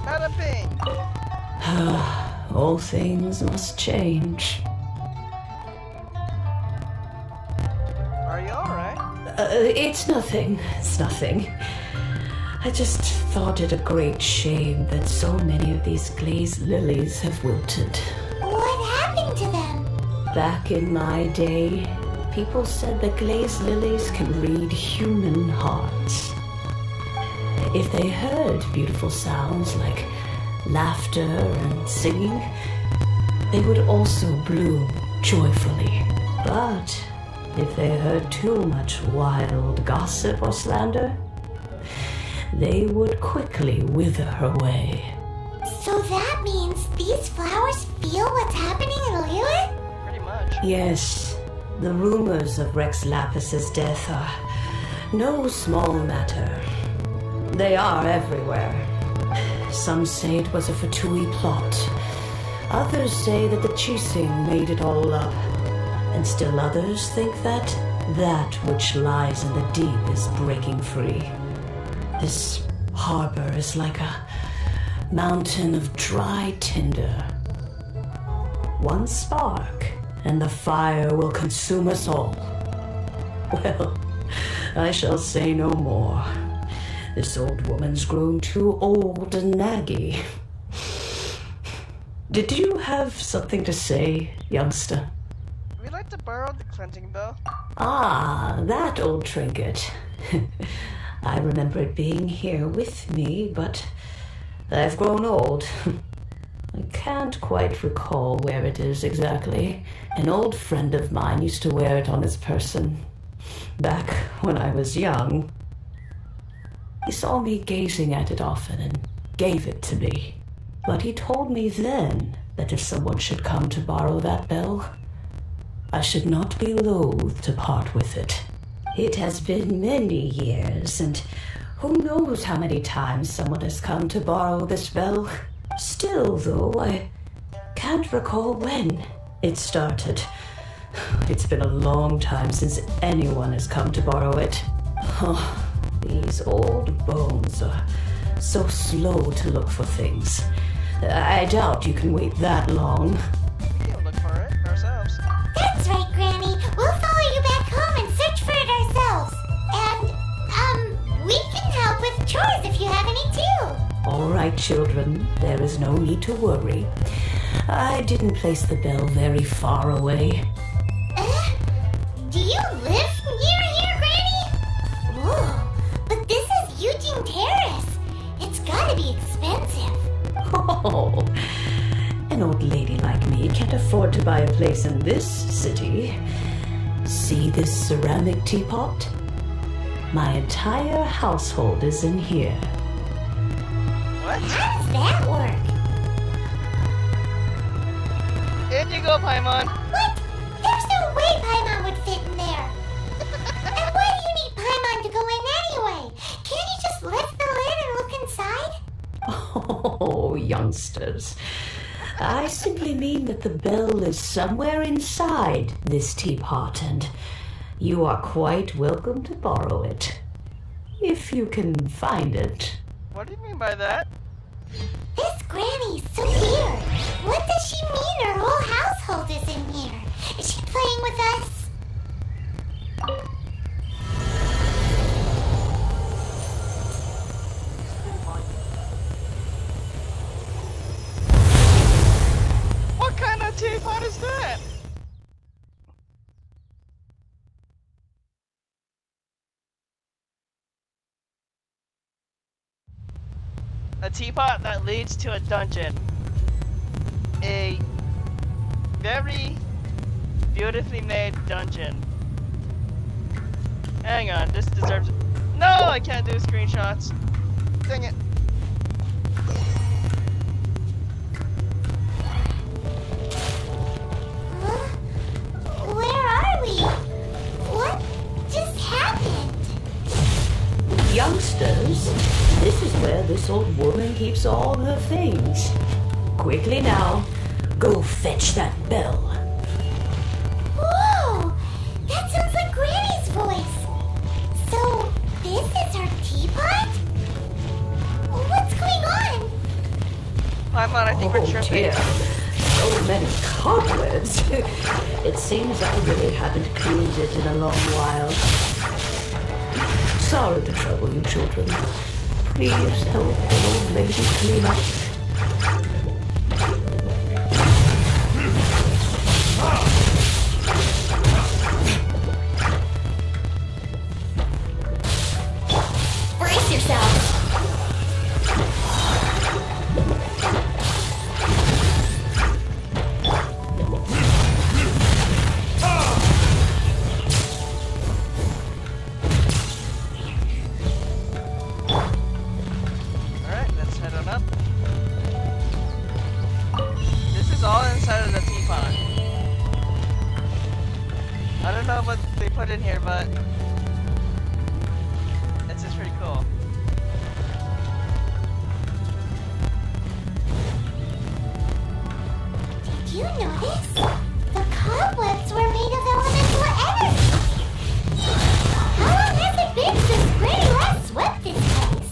[SPEAKER 1] Madame Ping!
[SPEAKER 12] All things must change.
[SPEAKER 1] Are you alright?
[SPEAKER 12] It's nothing. I just thought it a great shame that so many of these glazed lilies have wilted.
[SPEAKER 3] What happened to them?
[SPEAKER 12] Back in my day, people said that glazed lilies can read human hearts. If they heard beautiful sounds like laughter and singing, they would also bloom joyfully. But if they heard too much wild gossip or slander, they would quickly wither away.
[SPEAKER 3] So that means these flowers feel what's happening in Liyue?
[SPEAKER 1] Pretty much.
[SPEAKER 12] Yes, the rumors of Rex Lapis's death are no small matter. They are everywhere. Some say it was a Fatui plot. Others say that the Chising made it all up. And still others think that that which lies in the deep is breaking free. This harbor is like a mountain of dry tinder. One spark, and the fire will consume us all. Well, I shall say no more. This old woman's grown too old and naggy. Did you have something to say, youngster?
[SPEAKER 1] We'd like to borrow the cleansing bell.
[SPEAKER 12] Ah, that old trinket. I remember it being here with me, but I've grown old. I can't quite recall where it is exactly. An old friend of mine used to wear it on his person back when I was young. He saw me gazing at it often and gave it to me. But he told me then that if someone should come to borrow that bell, I should not be loath to part with it. It has been many years, and who knows how many times someone has come to borrow this bell. Still, though, I can't recall when it started. It's been a long time since anyone has come to borrow it. Oh, these old bones are so slow to look for things. I doubt you can wait that long.
[SPEAKER 1] We can look for it ourselves.
[SPEAKER 3] That's right, Granny. We'll follow you back home and search for it ourselves. And, we can help with chores if you have any too.
[SPEAKER 12] All right, children. There is no need to worry. I didn't place the bell very far away.
[SPEAKER 3] Do you live near here, Granny? Whoa, but this is Eugene Terrace. It's gotta be expensive.
[SPEAKER 12] Oh, an old lady like me can't afford to buy a place in this city. See this ceramic teapot? My entire household is in here.
[SPEAKER 1] What?
[SPEAKER 3] How does that work?
[SPEAKER 1] In you go, Paimon.
[SPEAKER 3] What? There's no way Paimon would fit in there. And why do you need Paimon to go in anyway? Can't you just lift the lid and look inside?
[SPEAKER 12] Oh, youngsters. I simply mean that the bell is somewhere inside this teapot, and you are quite welcome to borrow it. If you can find it.
[SPEAKER 1] What do you mean by that?
[SPEAKER 3] This Granny's so weird. What does she mean her whole household is in here? Is she playing with us?
[SPEAKER 1] What kind of teapot is that? A teapot that leads to a dungeon. A very beautifully made dungeon. Hang on, this deserves... No, I can't do screenshots. Dang it.
[SPEAKER 3] Where are we? What just happened?
[SPEAKER 12] Youngsters, this is where this old woman keeps all her things. Quickly now, go fetch that bell.
[SPEAKER 3] Whoa! That sounds like Granny's voice. So, this is her teapot? What's going on?
[SPEAKER 1] Paimon, I think we're tripping.
[SPEAKER 12] Dear. So many cobwebs. It seems I really haven't cleaned it in a long while. Sorry to trouble you, children. Please help the old lady clean up.
[SPEAKER 2] Brace yourself.
[SPEAKER 1] Alright, let's head on up. This is all inside of the teapot. I don't know what they put in here, but this is pretty cool.
[SPEAKER 3] Did you notice? The cobwebs were made of elemental energy. How long has it been since Granny last swept this place?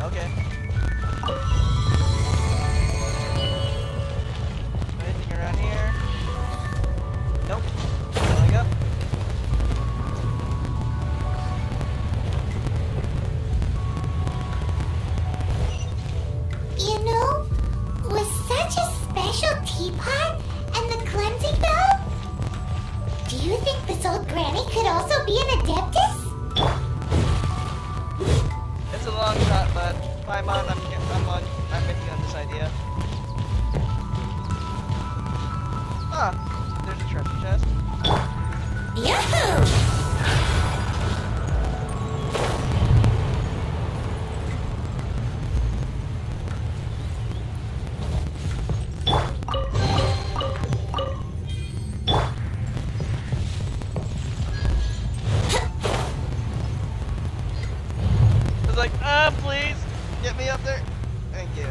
[SPEAKER 1] Okay. Anything around here? Nope. Going up.
[SPEAKER 3] You know, with such a special teapot and the cleansing bell, do you think this old granny could also be an adeptus?
[SPEAKER 1] It's a long shot, but Paimon, I'm with you on this idea. Ah, there's a treasure chest.
[SPEAKER 3] Yahoo!
[SPEAKER 1] It's like, please, get me up there. Thank you.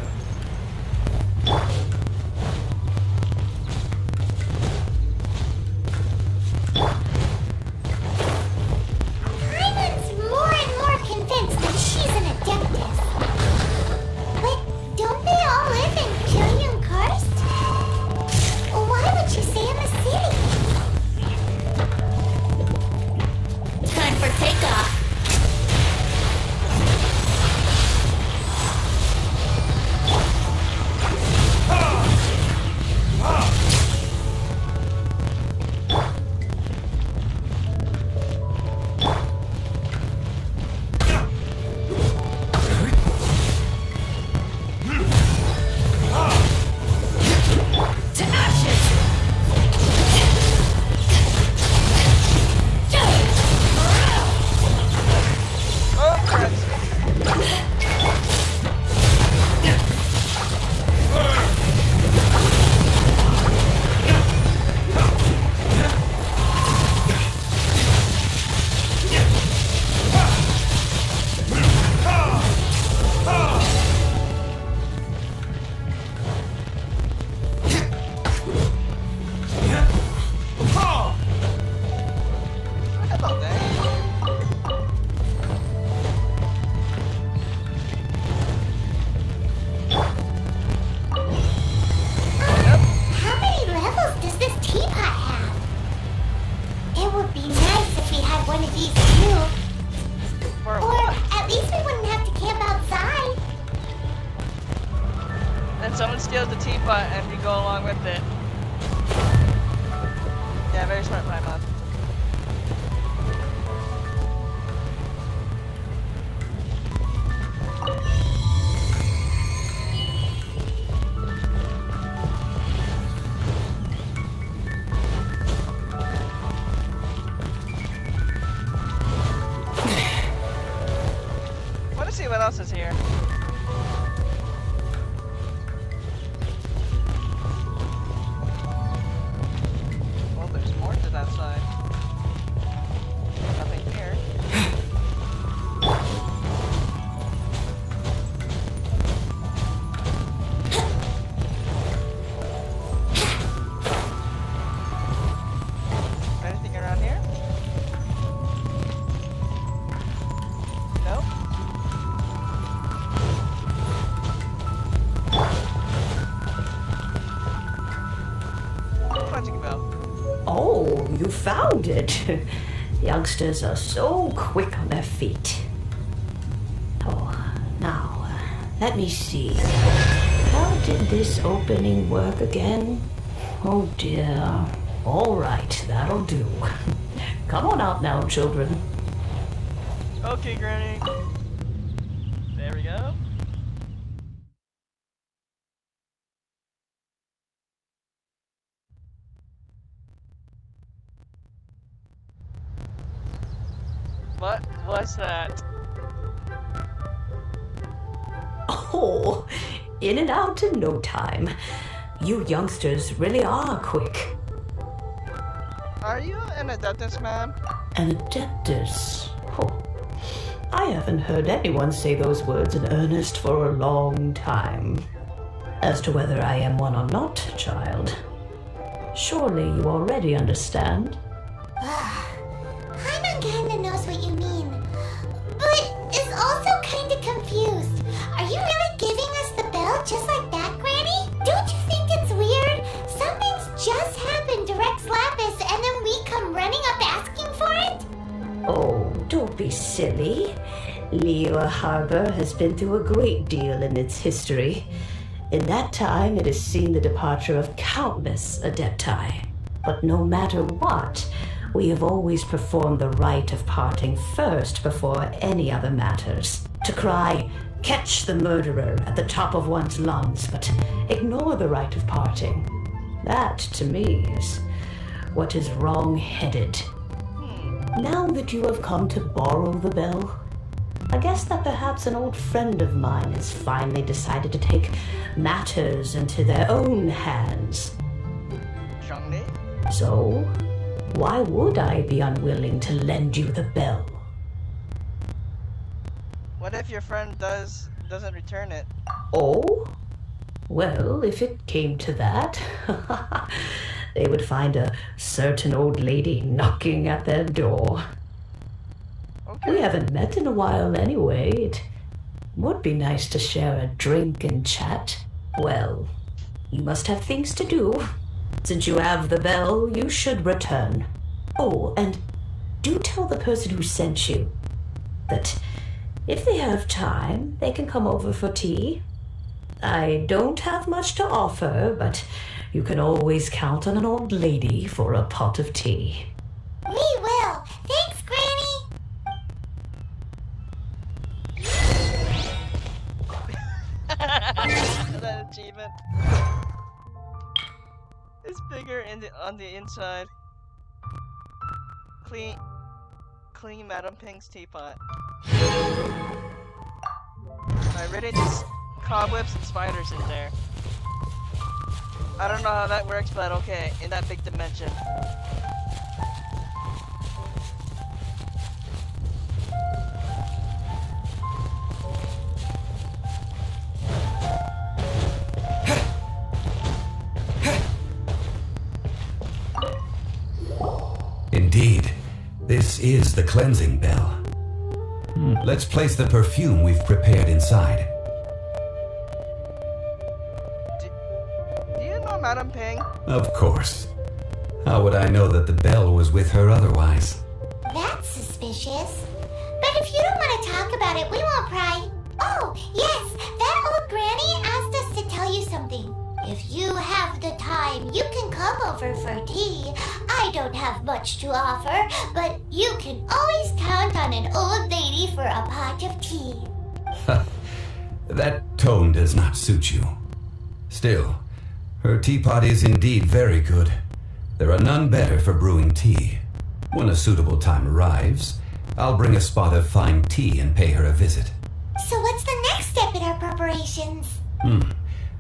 [SPEAKER 3] Paimon's more and more convinced that she's an adeptus. But don't they all live in Pyongyang Karst? Why would she stay in the city? Time for takeoff.
[SPEAKER 1] Someone steals the teapot and we go along with it. Yeah, very smart Paimon. Want to see what else is here.
[SPEAKER 12] Oh, you found it. Youngsters are so quick on their feet. Oh, now, let me see. How did this opening work again? Oh dear. All right, that'll do. Come on out now, children.
[SPEAKER 1] Okay, Granny. There we go. What was that?
[SPEAKER 12] Oh, in and out in no time. You youngsters really are quick.
[SPEAKER 1] Are you an adeptus, ma'am?
[SPEAKER 12] An adeptus? Oh, I haven't heard anyone say those words in earnest for a long time. As to whether I am one or not, child, surely you already understand.
[SPEAKER 3] Paimon kinda knows what you mean, but is also kinda confused.
[SPEAKER 12] silly. Liyue Harbor has been through a great deal in its history. In that time, it has seen the departure of countless Adepti. But no matter what, we have always performed the rite of parting first before any other matters. To cry, "Catch the murderer," at the top of one's lungs, but ignore the rite of parting. That, to me, is what is wrong-headed. Now that you have come to borrow the bell, I guess that perhaps an old friend of mine has finally decided to take matters into their own hands.
[SPEAKER 1] Zhongli?
[SPEAKER 12] So, why would I be unwilling to lend you the bell?
[SPEAKER 1] What if your friend doesn't return it?
[SPEAKER 12] Oh? Well, if it came to that, they would find a certain old lady knocking at their door.
[SPEAKER 1] Okay.
[SPEAKER 12] We haven't met in a while anyway. It would be nice to share a drink and chat. Well, you must have things to do. Since you have the bell, you should return. Oh, and do tell the person who sent you that if they have time, they can come over for tea. I don't have much to offer, but you can always count on an old lady for a pot of tea.
[SPEAKER 3] We will. Thanks, Granny.
[SPEAKER 1] That achievement. It's bigger on the inside. Clean Madam Ping's teapot. I read it's cobwebs and spiders in there. I don't know how that works, but okay, in that big dimension.
[SPEAKER 6] Indeed, this is the cleansing bell. Let's place the perfume we've prepared inside.
[SPEAKER 1] Do you know Madam Ping?
[SPEAKER 6] Of course. How would I know that the bell was with her otherwise?
[SPEAKER 3] That's suspicious. But if you don't want to talk about it, we won't pry. Oh, yes, that old granny asked us to tell you something. If you have the time, you can come over for tea. I don't have much to offer, but you can always count on an old lady for a pot of tea.
[SPEAKER 6] That tone does not suit you. Still, her teapot is indeed very good. There are none better for brewing tea. When a suitable time arrives, I'll bring a spot of fine tea and pay her a visit.
[SPEAKER 3] So what's the next step in our preparations?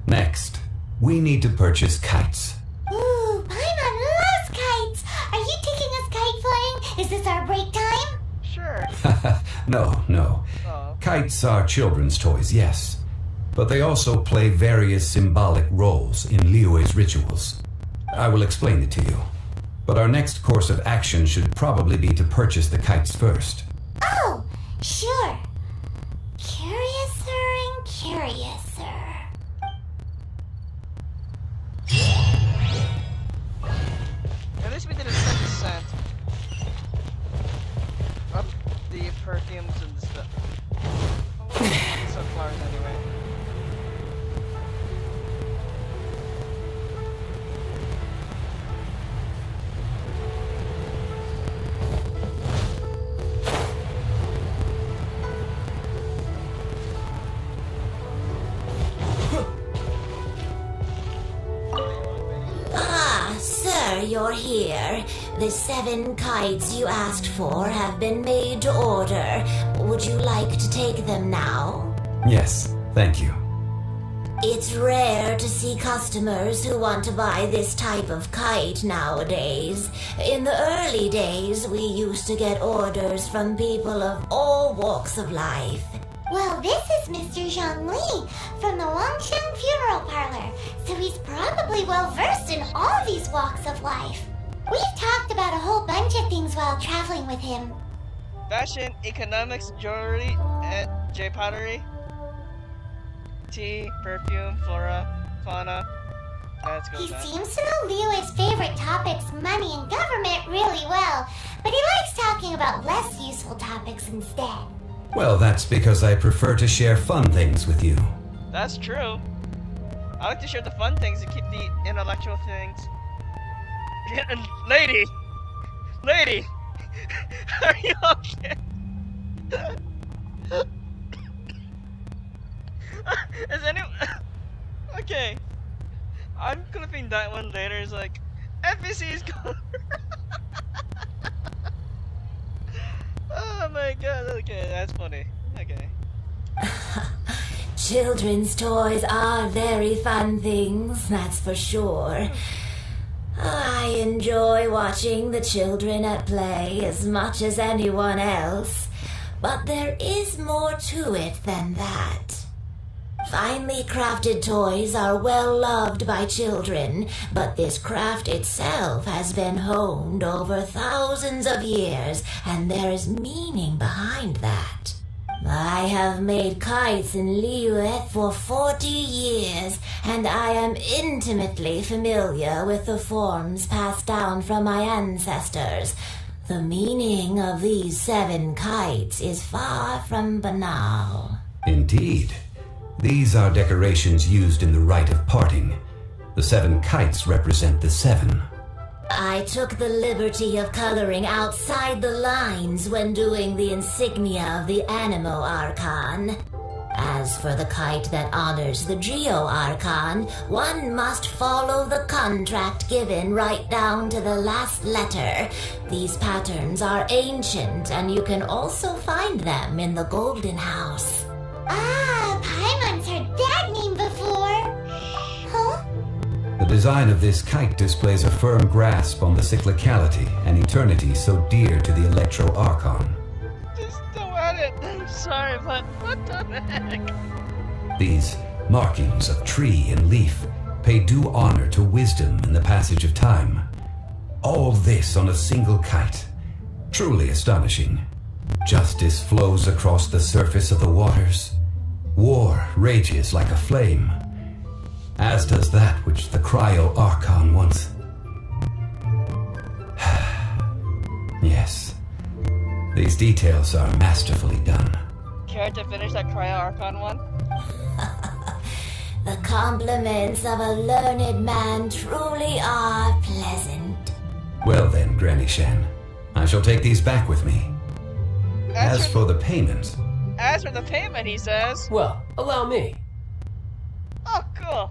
[SPEAKER 6] Next, we need to purchase kites.
[SPEAKER 3] Ooh, Paimon loves kites! Are you taking us kite flying? Is this our break time?
[SPEAKER 1] Sure.
[SPEAKER 6] No.
[SPEAKER 1] Oh.
[SPEAKER 6] Kites are children's toys, yes. But they also play various symbolic roles in Liyue's rituals. I will explain it to you. But our next course of action should probably be to purchase the kites first.
[SPEAKER 3] Oh, sure. Curiouser and curiouser.
[SPEAKER 1] At least we didn't set the scent. Up the perfumes and the stuff. Sunflowers anyway.
[SPEAKER 2] Ah, sir, you're here. The 7 kites you asked for have been made to order. Would you like to take them now?
[SPEAKER 6] Yes, thank you.
[SPEAKER 2] It's rare to see customers who want to buy this type of kite nowadays. In the early days, we used to get orders from people of all walks of life.
[SPEAKER 3] Well, this is Mr. Zhongli from the Wangsheng Funeral Parlor, so he's probably well versed in all these walks of life. We've talked about a whole bunch of things while traveling with him.
[SPEAKER 1] Fashion, economics, jewelry, and pottery. Tea, perfume, flora, fauna, Let's go
[SPEAKER 3] He
[SPEAKER 1] back.
[SPEAKER 3] seems to know Liyue's favorite topics, money and government, really well, but he likes talking about less useful topics instead.
[SPEAKER 6] Well, that's because I prefer to share fun things with you.
[SPEAKER 1] That's true. I like to share the fun things and keep the intellectual things. Lady! Lady! Are you okay? Is anyone... Okay. I'm clipping that one later. It's like, NPC's gone. Oh my god, okay, that's funny. Okay.
[SPEAKER 2] Children's toys are very fun things, that's for sure. I enjoy watching the children at play as much as anyone else, but there is more to it than that. Finely crafted toys are well loved by children, but this craft itself has been honed over thousands of years, and there is meaning behind that. I have made kites in Liyue for 40 years, and I am intimately familiar with the forms passed down from my ancestors. The meaning of these 7 kites is far from banal.
[SPEAKER 6] Indeed. These are decorations used in the rite of parting. The 7 kites represent the 7.
[SPEAKER 2] I took the liberty of coloring outside the lines when doing the insignia of the Animo Archon. As for the kite that honors the Geo Archon, one must follow the contract given right down to the last letter. These patterns are ancient, and you can also find them in the Golden House.
[SPEAKER 3] Ah, Paimon's heard that name before. Huh?
[SPEAKER 6] The design of this kite displays a firm grasp on the cyclicality and eternity so dear to the Electro Archon.
[SPEAKER 1] Just don't add it. I'm sorry, but what the heck?
[SPEAKER 6] These markings of tree and leaf pay due honor to wisdom and the passage of time. All this on a single kite. Truly astonishing. Justice flows across the surface of the waters. War rages like a flame, as does that which the Cryo Archon wants. Yes, these details are masterfully done.
[SPEAKER 1] Care to finish that Cryo Archon one?
[SPEAKER 2] The compliments of a learned man truly are pleasant.
[SPEAKER 6] Well then, Granny Shan, I shall take these back with me. As for the payment...
[SPEAKER 1] As for the payment, he says...
[SPEAKER 4] Well, allow me.
[SPEAKER 1] Oh, cool.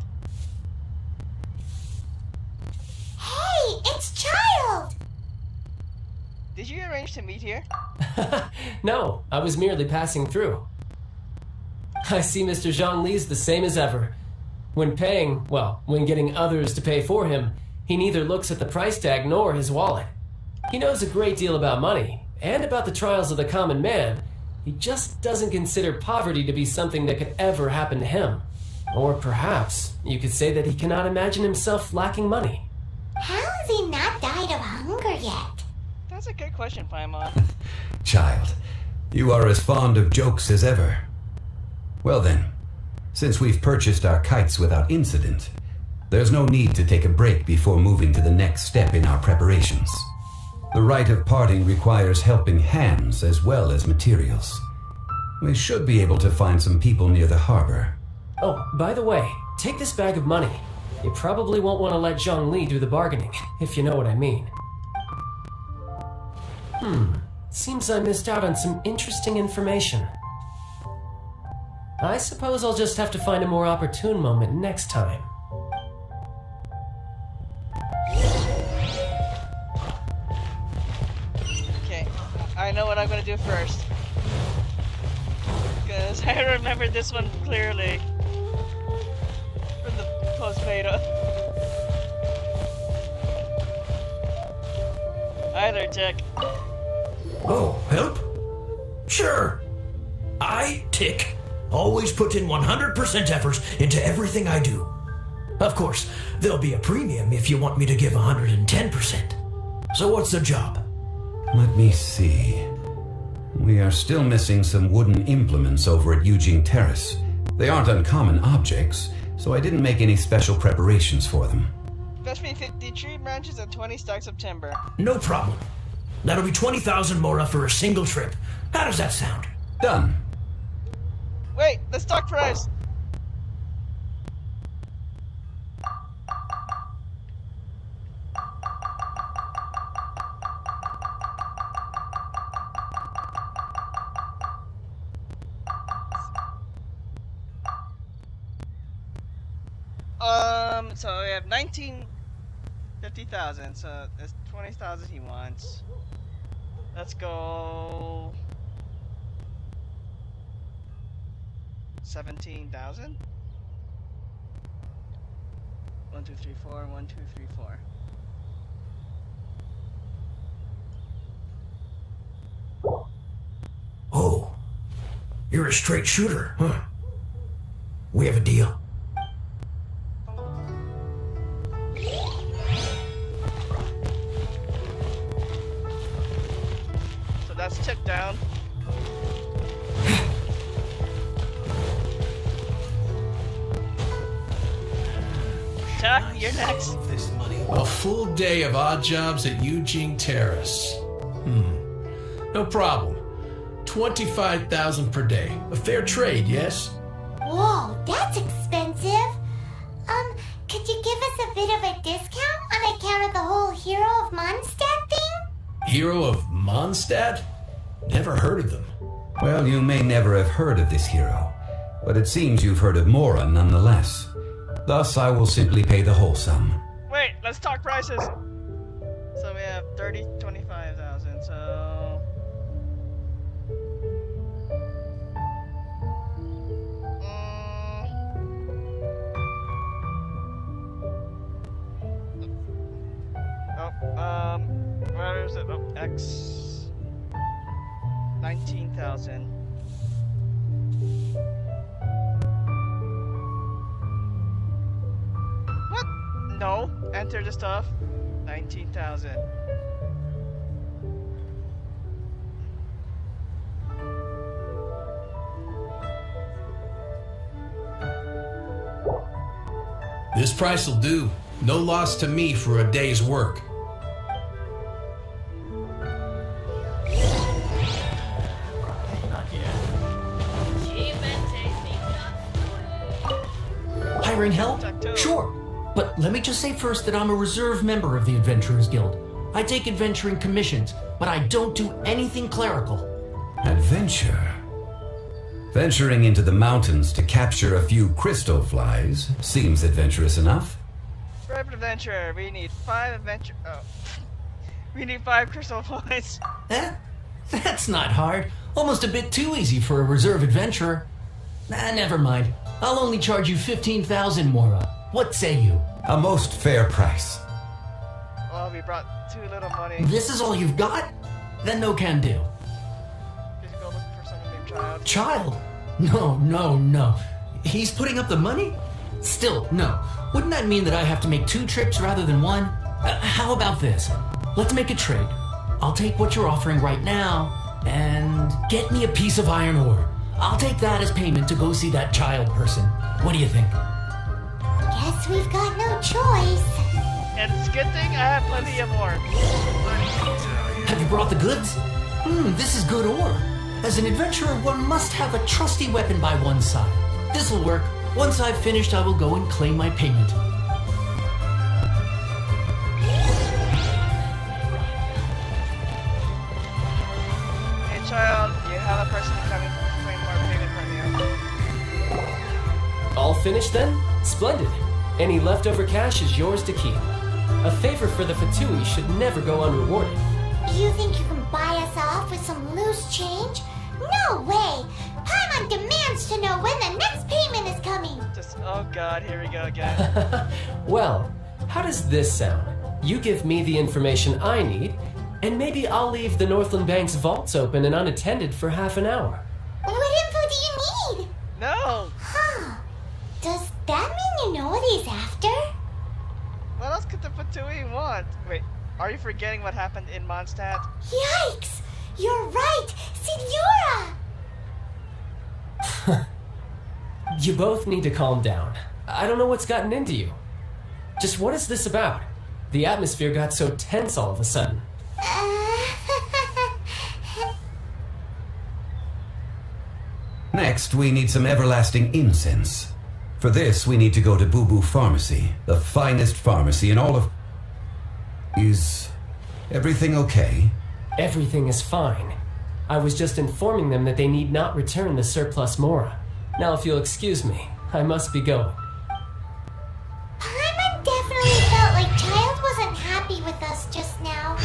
[SPEAKER 3] Hey, it's Child!
[SPEAKER 1] Did you arrange to meet here?
[SPEAKER 4] No, I was merely passing through. I see Mr. Zhongli's the same as ever. When paying, well, when getting others to pay for him, he neither looks at the price tag nor his wallet. He knows a great deal about money, and about the trials of the common man. He just doesn't consider poverty to be something that could ever happen to him. Or perhaps you could say that he cannot imagine himself lacking money.
[SPEAKER 3] How has he not died of hunger yet?
[SPEAKER 1] That's a good question, Paimon.
[SPEAKER 6] Child, you are as fond of jokes as ever. Well then, since we've purchased our kites without incident, there's no need to take a break before moving to the next step in our preparations. The rite of parting requires helping hands as well as materials. We should be able to find some people near the harbor.
[SPEAKER 4] Oh, by the way, take this bag of money. You probably won't want to let Zhongli do the bargaining, if you know what I mean. Seems I missed out on some interesting information. I suppose I'll just have to find a more opportune moment next time.
[SPEAKER 1] Okay, I know what I'm gonna do first. Because I remember this one clearly. From the post-beta. Hi there, Tick.
[SPEAKER 13] Oh, help? Sure. I, Tick, always put in 100% efforts into everything I do. Of course, there'll be a premium if you want me to give 110%. So what's the job?
[SPEAKER 6] Let me see. We are still missing some wooden implements over at Eugene Terrace. They aren't uncommon objects, so I didn't make any special preparations for them.
[SPEAKER 1] Fetch me 53 branches and 20 stacks of timber.
[SPEAKER 13] No problem. That'll be 20,000 mora for a single trip. How does that sound?
[SPEAKER 6] Done.
[SPEAKER 1] Wait, the stock price! So we have 50,000, so there's 20,000 he wants. Let's go 17,000. 1, 2, 3, 4. 1, 2, 3, 4.
[SPEAKER 13] Oh, you're a straight shooter, huh? We have a deal.
[SPEAKER 1] So that's tipped down. Jack, you're next.
[SPEAKER 7] A full day of odd jobs at Eugene Terrace. No problem. 25,000 per day. A fair trade, yes?
[SPEAKER 3] Whoa, that's expensive. Could you give us a bit of a discount on account of the whole Hero of Mondstadt thing?
[SPEAKER 7] Hero of Mondstadt? Never heard of them.
[SPEAKER 6] Well, you may never have heard of this hero, but it seems you've heard of Mora nonetheless. Thus, I will simply pay the whole sum.
[SPEAKER 1] Wait, let's talk prices. So we have 25,000, so... where is it? Oh, X... 19,000. What? No. Enter the stuff. 19,000.
[SPEAKER 7] This price will do. No loss to me for a day's work.
[SPEAKER 14] Hiring help? Sure. But let me just say first that I'm a reserve member of the Adventurers Guild. I take adventuring commissions, but I don't do anything clerical.
[SPEAKER 6] Adventure? Venturing into the mountains to capture a few crystal flies seems adventurous enough.
[SPEAKER 1] Private adventure. We need 5 adventure. Oh. We need 5 crystal points.
[SPEAKER 14] That's not hard. Almost a bit too easy for a reserve adventurer. Never mind. I'll only charge you 15,000 mora. What say you?
[SPEAKER 6] A most fair price.
[SPEAKER 1] Well, we brought too little money.
[SPEAKER 14] This is all you've got? Then no can do.
[SPEAKER 1] Did you go look for someone named Child?
[SPEAKER 14] Child? No. He's putting up the money? Still, no. Wouldn't that mean that I have to make 2 trips rather than 1? How about this? Let's make a trade. I'll take what you're offering right now and get me a piece of iron ore. I'll take that as payment to go see that child person. What do you think?
[SPEAKER 3] Guess we've got no choice.
[SPEAKER 1] And it's a good thing I have plenty of ore.
[SPEAKER 14] Have you brought the goods? This is good ore. As an adventurer, one must have a trusty weapon by one's side. This'll work. Once I've finished, I will go and claim my payment.
[SPEAKER 1] Hey, Child, you have a person coming to claim more payment from you.
[SPEAKER 4] All finished then? Splendid. Any leftover cash is yours to keep. A favor for the Fatui should never go unrewarded.
[SPEAKER 3] You think you can buy us off with some loose change? No way! Paimon demands to know when the next payment is coming!
[SPEAKER 1] Oh god, here we go again.
[SPEAKER 4] Well, how does this sound? You give me the information I need, and maybe I'll leave the Northland Bank's vaults open and unattended for half an hour.
[SPEAKER 3] What info do you need?
[SPEAKER 1] No!
[SPEAKER 3] Huh. Does that mean you know what he's after?
[SPEAKER 1] What else could the Fatui want? Wait, are you forgetting what happened in Mondstadt?
[SPEAKER 3] Yikes! You're right! Signora!
[SPEAKER 4] You both need to calm down. I don't know what's gotten into you. Just what is this about? The atmosphere got so tense all of a sudden.
[SPEAKER 6] Next, we need some everlasting incense. For this, we need to go to Boo Boo Pharmacy, the finest pharmacy in all of... Is everything okay?
[SPEAKER 4] Everything is fine. I was just informing them that they need not return the surplus Mora. Now, if you'll excuse me, I must be going.
[SPEAKER 3] Paimon definitely felt like Child wasn't happy with us just now.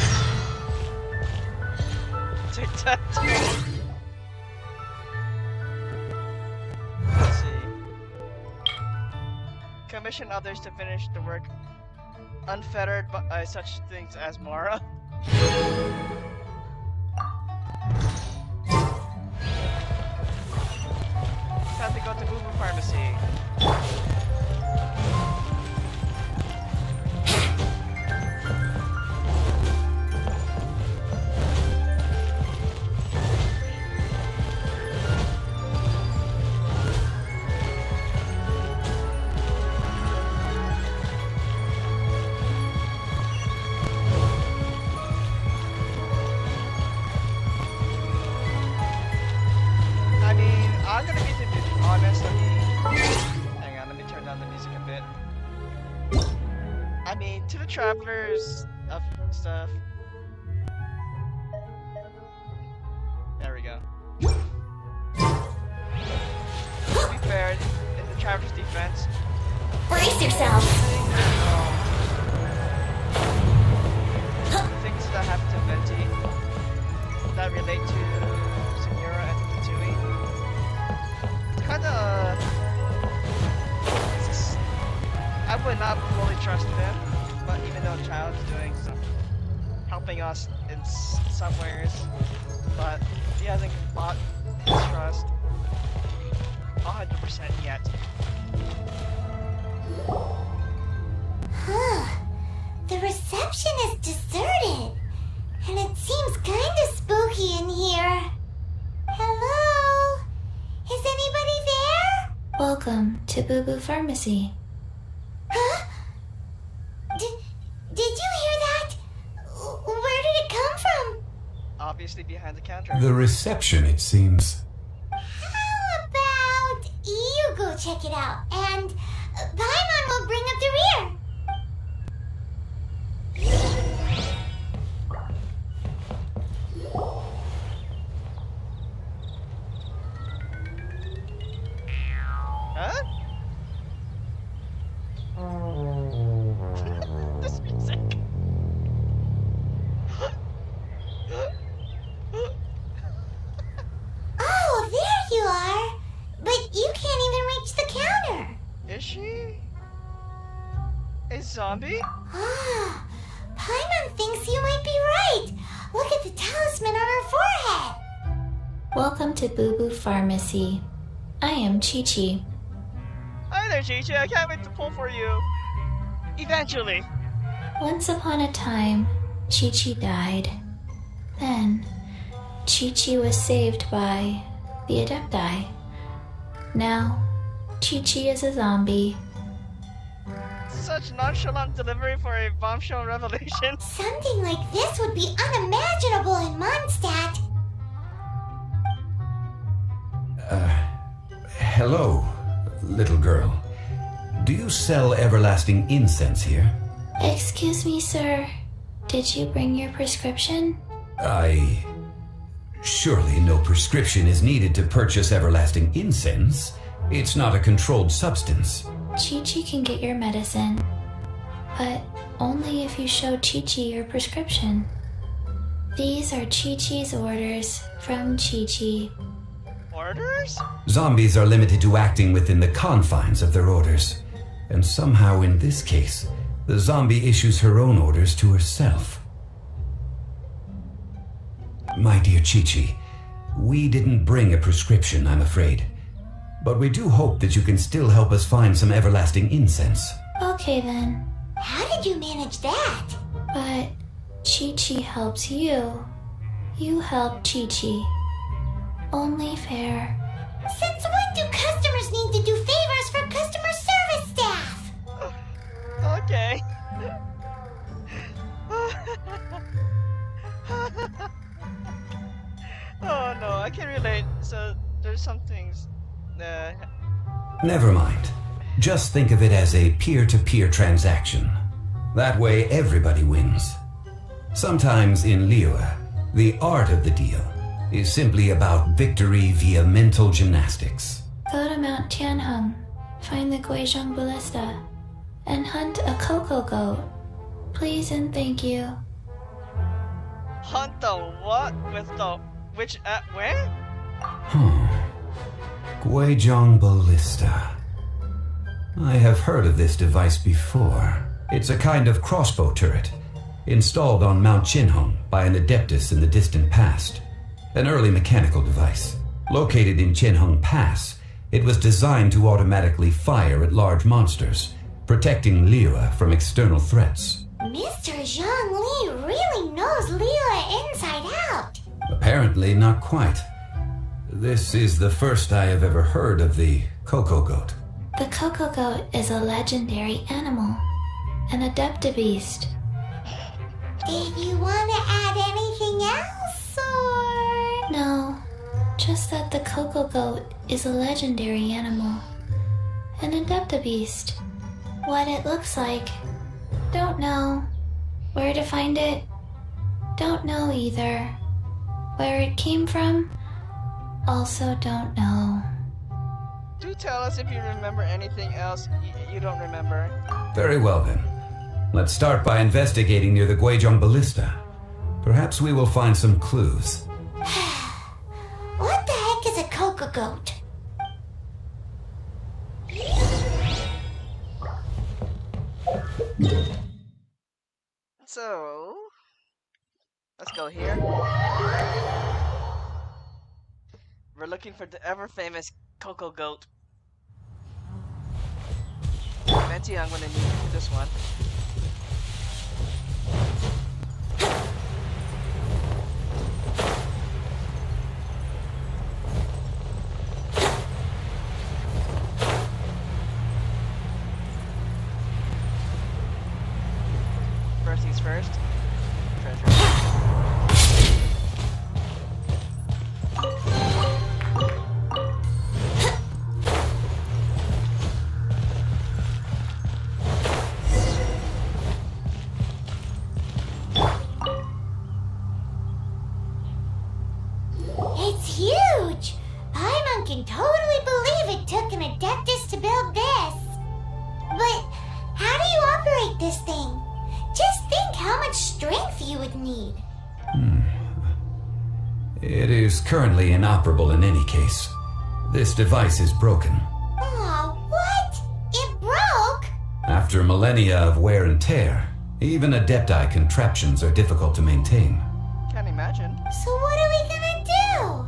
[SPEAKER 1] Let's see. Commission others to finish the work unfettered by such things as Mara. Time to go to Boo Boo Pharmacy. I'm gonna be honest, hang on, let me turn down the music a bit. I mean, to the travelers of stuff. There we go. To be fair, in the traveler's defense,
[SPEAKER 2] Brace yourself!
[SPEAKER 1] things that happen to Venti that relate to Signora and Tatui. Kinda, I would not fully trust him, but even though Child is doing some, helping us in some ways, but he hasn't bought his trust 100% yet.
[SPEAKER 3] Huh. The reception is deserted, and it seems kinda spooky in here. Hello? Is anybody there?
[SPEAKER 2] Welcome to Boo Boo Pharmacy.
[SPEAKER 3] Huh? Did you hear that? Where did it come from?
[SPEAKER 1] Obviously behind the counter.
[SPEAKER 6] The reception, it seems.
[SPEAKER 3] How about you go check it out, and Paimon will bring up the rear.
[SPEAKER 1] Huh? This music.
[SPEAKER 3] Oh, there you are. But you can't even reach the counter.
[SPEAKER 1] Is she a zombie?
[SPEAKER 3] Ah, Paimon thinks you might be right. Look at the talisman on her forehead.
[SPEAKER 2] Welcome to Boo Boo Pharmacy. I am Chi-Chi.
[SPEAKER 1] Hi there, Chi-Chi. I can't wait to pull for you. Eventually.
[SPEAKER 2] Once upon a time, Chi-Chi died. Then, Chi-Chi was saved by the Adepti. Now, Chi-Chi is a zombie.
[SPEAKER 1] Such nonchalant delivery for a bombshell revelation.
[SPEAKER 3] Something like this would be unimaginable in Mondstadt.
[SPEAKER 6] Hello, little girl. Do you sell everlasting incense here?
[SPEAKER 2] Excuse me, sir. Did you bring your prescription?
[SPEAKER 6] Surely no prescription is needed to purchase everlasting incense. It's not a controlled substance.
[SPEAKER 2] Chi-Chi can get your medicine, but only if you show Chi-Chi your prescription. These are Chi-Chi's orders from Chi-Chi.
[SPEAKER 1] Orders?
[SPEAKER 6] Zombies are limited to acting within the confines of their orders. And somehow in this case, the zombie issues her own orders to herself. My dear Chi-Chi, we didn't bring a prescription, I'm afraid. But we do hope that you can still help us find some everlasting incense.
[SPEAKER 2] Okay then.
[SPEAKER 3] How did you manage that?
[SPEAKER 2] But Chi-Chi helps you. You help Chi-Chi. Only fair.
[SPEAKER 3] Since when do customers need to do favors for customer service staff?
[SPEAKER 6] Never mind. Just think of it as a peer-to-peer transaction. That way everybody wins. Sometimes in Liyue, the art of the deal is simply about victory via mental gymnastics.
[SPEAKER 2] Go to Mount Tianheng, find the Guizhong Ballista, and hunt a cocoa goat. Please and thank you.
[SPEAKER 1] Hunt the what with the which where?
[SPEAKER 6] Guizhong Ballista. I have heard of this device before. It's a kind of crossbow turret, installed on Mount Qinhong by an adeptus in the distant past. An early mechanical device. Located in Qinheng Pass, it was designed to automatically fire at large monsters, protecting Liyue from external threats.
[SPEAKER 3] Mr. Zhongli really knows Liyue inside out.
[SPEAKER 6] Apparently not quite. This is the first I have ever heard of the cocoa goat.
[SPEAKER 2] The cocoa goat is a legendary animal, an adeptabeast.
[SPEAKER 3] Did you want to add anything else, or...?
[SPEAKER 2] No, just that the cocoa goat is a legendary animal, an adeptabeast. What it looks like, don't know. Where to find it, don't know either. Where it came from, also don't know.
[SPEAKER 1] Do tell us if you remember anything else you don't remember.
[SPEAKER 6] Very well then. Let's start by investigating near the Guizhong Ballista. Perhaps we will find some clues.
[SPEAKER 3] What the heck is a cocoa goat?
[SPEAKER 1] So, let's go here. We're looking for the ever-famous cocoa goat. Venti, I'm gonna need this one. First things first. Treasure.
[SPEAKER 3] It's huge! Paimon can totally believe it took an adeptus to build this. But how do you operate this thing? Just think how much strength you would need.
[SPEAKER 6] It is currently inoperable in any case. This device is broken.
[SPEAKER 3] Aw, what? It broke?
[SPEAKER 6] After millennia of wear and tear, even adepti contraptions are difficult to maintain.
[SPEAKER 1] Can't imagine.
[SPEAKER 3] So what are we gonna do?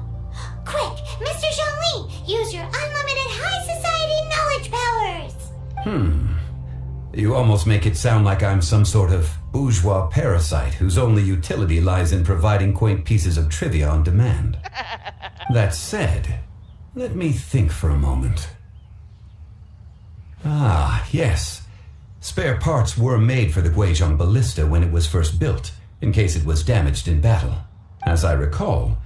[SPEAKER 3] Quick, Mr. Zhongli, use your unlimited high society knowledge powers!
[SPEAKER 6] You almost make it sound like I'm some sort of bourgeois parasite whose only utility lies in providing quaint pieces of trivia on demand. That said, let me think for a moment. Ah, yes. Spare parts were made for the Guizhong Ballista when it was first built, in case it was damaged in battle. As I recall,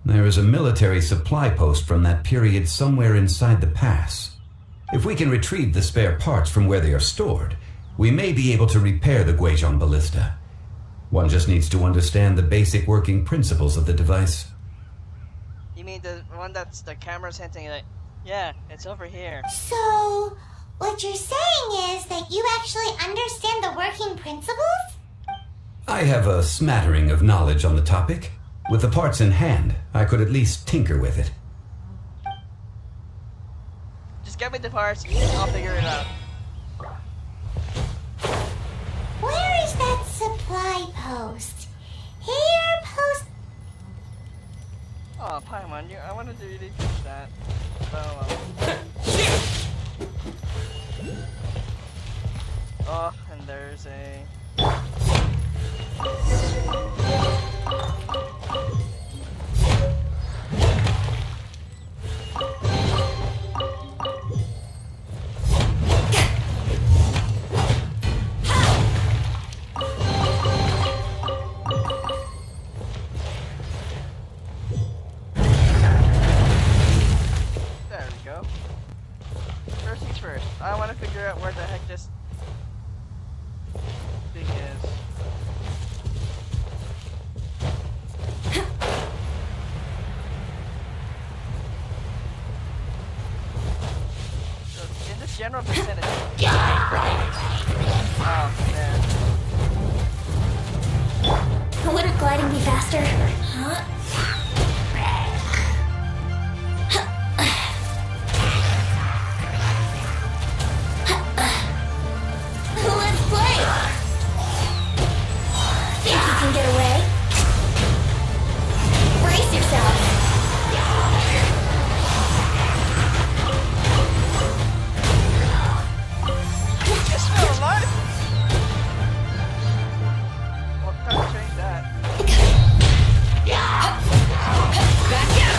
[SPEAKER 6] there is a military supply post from that period somewhere inside the pass. If we can retrieve the spare parts from where they are stored, we may be able to repair the Guizhong Ballista. One just needs to understand the basic working principles of the device.
[SPEAKER 1] You mean the one that's the camera's hinting at? Yeah, it's over here.
[SPEAKER 3] So, what you're saying is that you actually understand the working principles?
[SPEAKER 6] I have a smattering of knowledge on the topic. With the parts in hand, I could at least tinker with it.
[SPEAKER 1] Just get me the parts, I'll figure it out.
[SPEAKER 3] Where is that supply post? Here, post...
[SPEAKER 1] Oh, Paimon, I wanted to really finish that. Oh, and there's a... There we go. first. I want to figure out where the heck this thing is. So, in this general percentage. Oh, man.
[SPEAKER 2] Wouldn't gliding be faster? Huh? Let's play! Think you can get away? Brace yourself!
[SPEAKER 1] Just fell alive? What kind of train that?
[SPEAKER 2] Back out!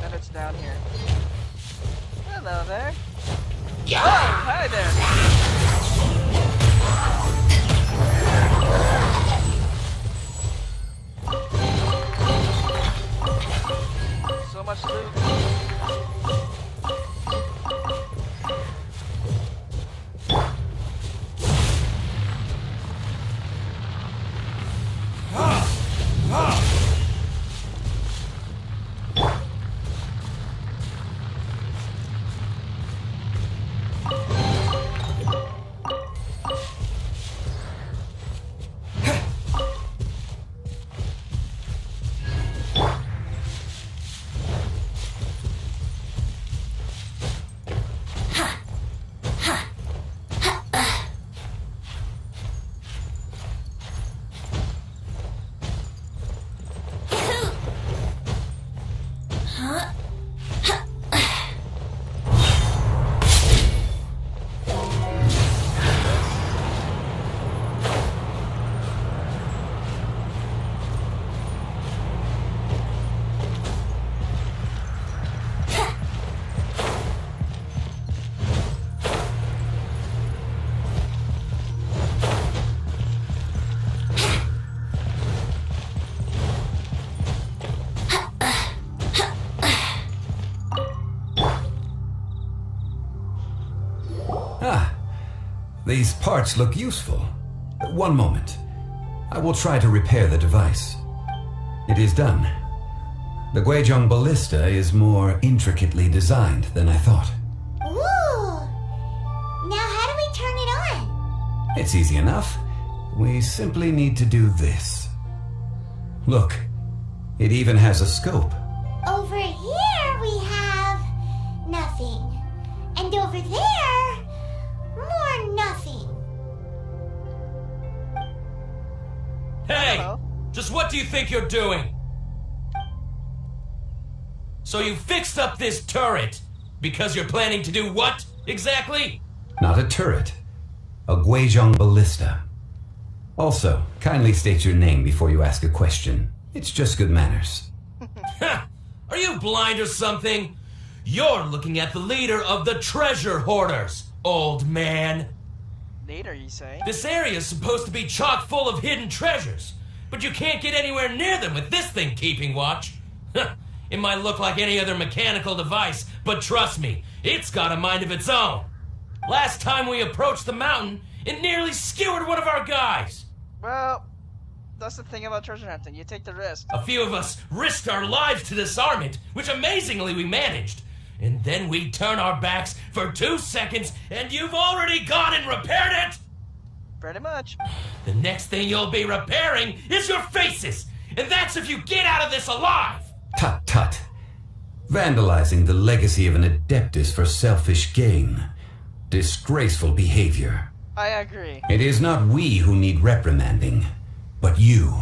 [SPEAKER 1] And it's down here. Hello there. Oh, hi there. So much loot.
[SPEAKER 6] These parts look useful. One moment. I will try to repair the device. It is done. The Guizhong ballista is more intricately designed than I thought.
[SPEAKER 3] Ooh! Now how do we turn it on?
[SPEAKER 6] It's easy enough. We simply need to do this. Look, it even has a scope.
[SPEAKER 3] Over here we have nothing. And over there, more nothing.
[SPEAKER 13] Hey!
[SPEAKER 1] Hello.
[SPEAKER 13] Just what do you think you're doing? So you fixed up this turret because you're planning to do what exactly?
[SPEAKER 6] Not a turret. A Guizhong ballista. Also, kindly state your name before you ask a question. It's just good manners.
[SPEAKER 13] Are you blind or something? You're looking at the leader of the treasure hoarders, old man.
[SPEAKER 1] Later, you say?
[SPEAKER 13] This area is supposed to be chock full of hidden treasures, but you can't get anywhere near them with this thing keeping watch. It might look like any other mechanical device, but trust me, it's got a mind of its own. Last time we approached the mountain, it nearly skewered one of our guys.
[SPEAKER 1] Well, that's the thing about treasure hunting. You take the risk.
[SPEAKER 13] A few of us risked our lives to disarm it, which amazingly we managed. And then we turn our backs for 2 seconds, and you've already gone and repaired it!
[SPEAKER 1] Pretty much.
[SPEAKER 13] The next thing you'll be repairing is your faces! And that's if you get out of this alive!
[SPEAKER 6] Tut tut. Vandalizing the legacy of an adeptus for selfish gain. Disgraceful behavior.
[SPEAKER 1] I agree.
[SPEAKER 6] It is not we who need reprimanding, but you.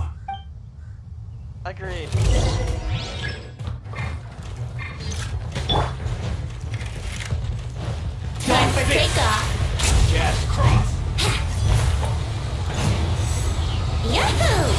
[SPEAKER 1] Agreed.
[SPEAKER 2] Time for takeoff.
[SPEAKER 13] Just cross.
[SPEAKER 2] Yahoo!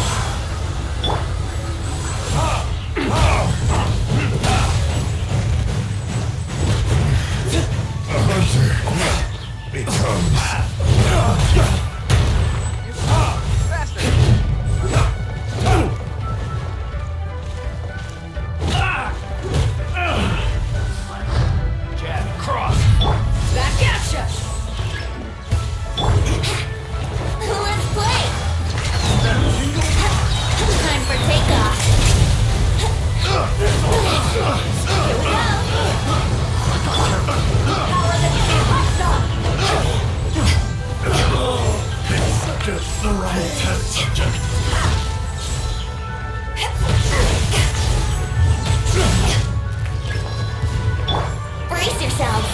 [SPEAKER 2] yourselves!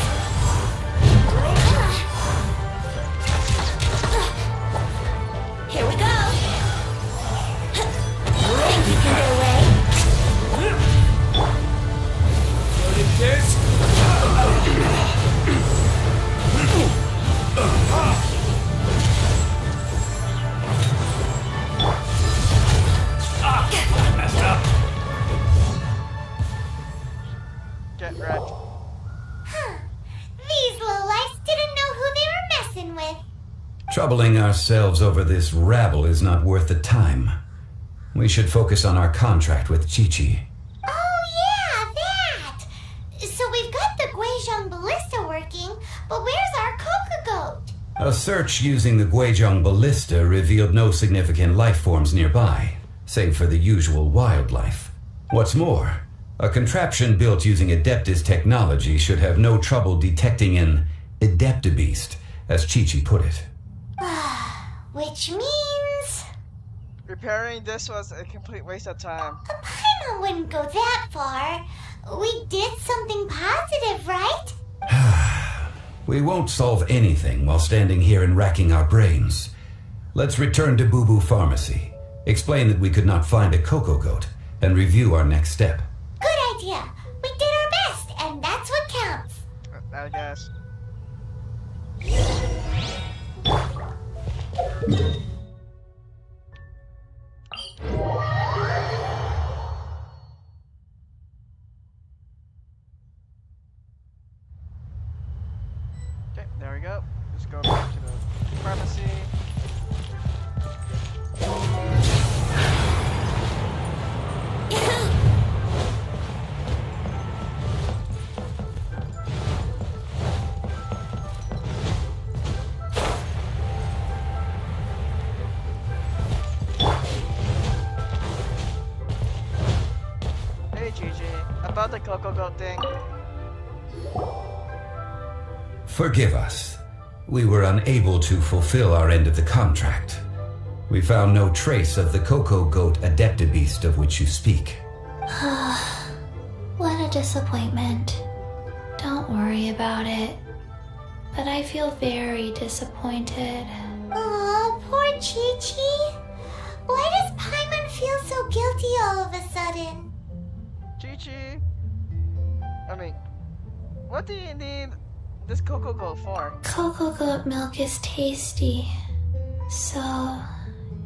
[SPEAKER 2] Here we go! Think you can get away?
[SPEAKER 13] I messed up.
[SPEAKER 1] Get wrecked.
[SPEAKER 3] These lowlifes didn't know who they were messing with.
[SPEAKER 6] Troubling ourselves over this rabble is not worth the time. We should focus on our contract with Chi-Chi.
[SPEAKER 3] Oh yeah, that! So we've got the Guizhong Ballista working, but where's our Coca Goat?
[SPEAKER 6] A search using the Guizhong Ballista revealed no significant life forms nearby, save for the usual wildlife. What's more, a contraption built using Adeptus technology should have no trouble detecting an Adeptabeast, as Chi-Chi put it.
[SPEAKER 3] Which means...
[SPEAKER 1] Repairing this was a complete waste of time.
[SPEAKER 3] Paimon wouldn't go that far. We did something positive, right?
[SPEAKER 6] We won't solve anything while standing here and racking our brains. Let's return to Boo Boo Pharmacy, explain that we could not find a Coco Goat, and review our next step.
[SPEAKER 3] Good idea. We did our best, and that's what counts.
[SPEAKER 1] I guess. Okay, there we go. Just go back to the pharmacy. Hey Gigi, about the Coco Goat thing.
[SPEAKER 6] Forgive us. We were unable to fulfill our end of the contract. We found no trace of the Coco Goat Adeptabeast of which you speak.
[SPEAKER 2] What a disappointment. Don't worry about it. But I feel very disappointed.
[SPEAKER 3] Aw, poor Chi-Chi. Why does Paimon feel so guilty all of a sudden?
[SPEAKER 1] Chi-Chi. I mean, what do you need this Coco Goat for?
[SPEAKER 2] Cocoa goat milk is tasty. So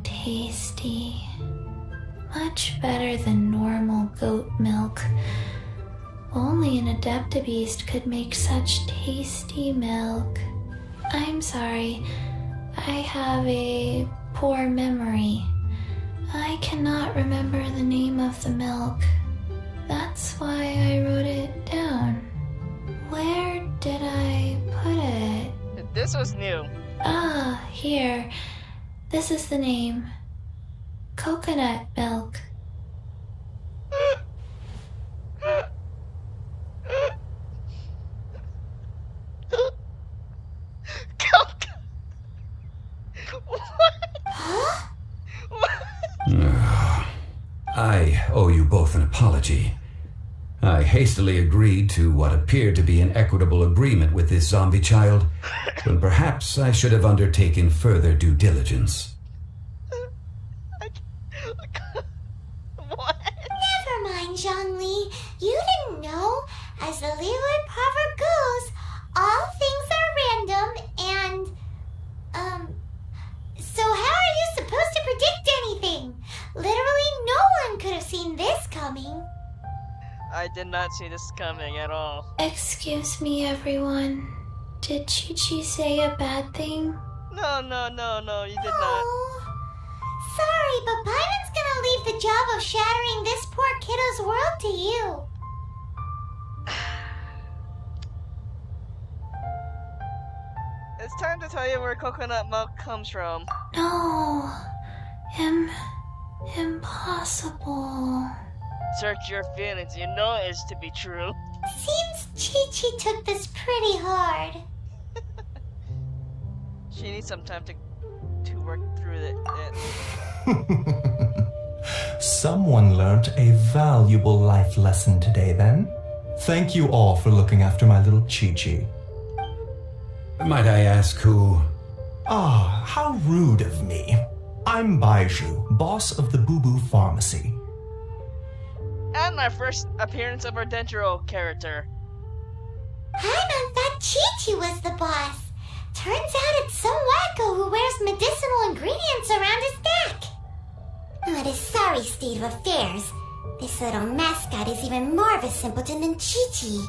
[SPEAKER 2] tasty. Much better than normal goat milk. Only an Adeptabeast could make such tasty milk. I'm sorry. I have a poor memory. I cannot remember the name of the milk. That's why I wrote it down. Where did I put it?
[SPEAKER 1] This was new.
[SPEAKER 2] Ah, here. This is the name. Coconut milk.
[SPEAKER 6] I owe you both an apology. I hastily agreed to what appeared to be an equitable agreement with this zombie child, when perhaps I should have undertaken further due diligence.
[SPEAKER 3] Never mind, Zhongli. You didn't know. As the Liyue proverb goes, all things are random and... So how are you supposed to predict anything? Literally no one could have seen this coming.
[SPEAKER 1] I did not see this coming at all.
[SPEAKER 2] Excuse me, everyone. Did Chi-Chi say a bad thing?
[SPEAKER 1] No, you did not.
[SPEAKER 3] Sorry, but Paimon's gonna leave the job of shattering this poor kiddo's world to you.
[SPEAKER 1] It's time to tell you where coconut milk comes from.
[SPEAKER 2] No. Impossible.
[SPEAKER 1] Search your feelings, you know it's to be true.
[SPEAKER 3] Seems Chi-Chi took this pretty hard.
[SPEAKER 1] She needs some time to work through it.
[SPEAKER 5] Someone learned a valuable life lesson today, then. Thank you all for looking after my little Chi-Chi.
[SPEAKER 6] Might I ask who?
[SPEAKER 5] Ah, how rude of me. I'm Baiju, boss of the Boo Boo Pharmacy.
[SPEAKER 1] And our first appearance of our Dendro character.
[SPEAKER 3] I thought Chi-Chi was the boss. Turns out it's some wacko who wears medicinal ingredients around his neck. What a sorry state of affairs. This little mascot is even more of a simpleton than Chi-Chi.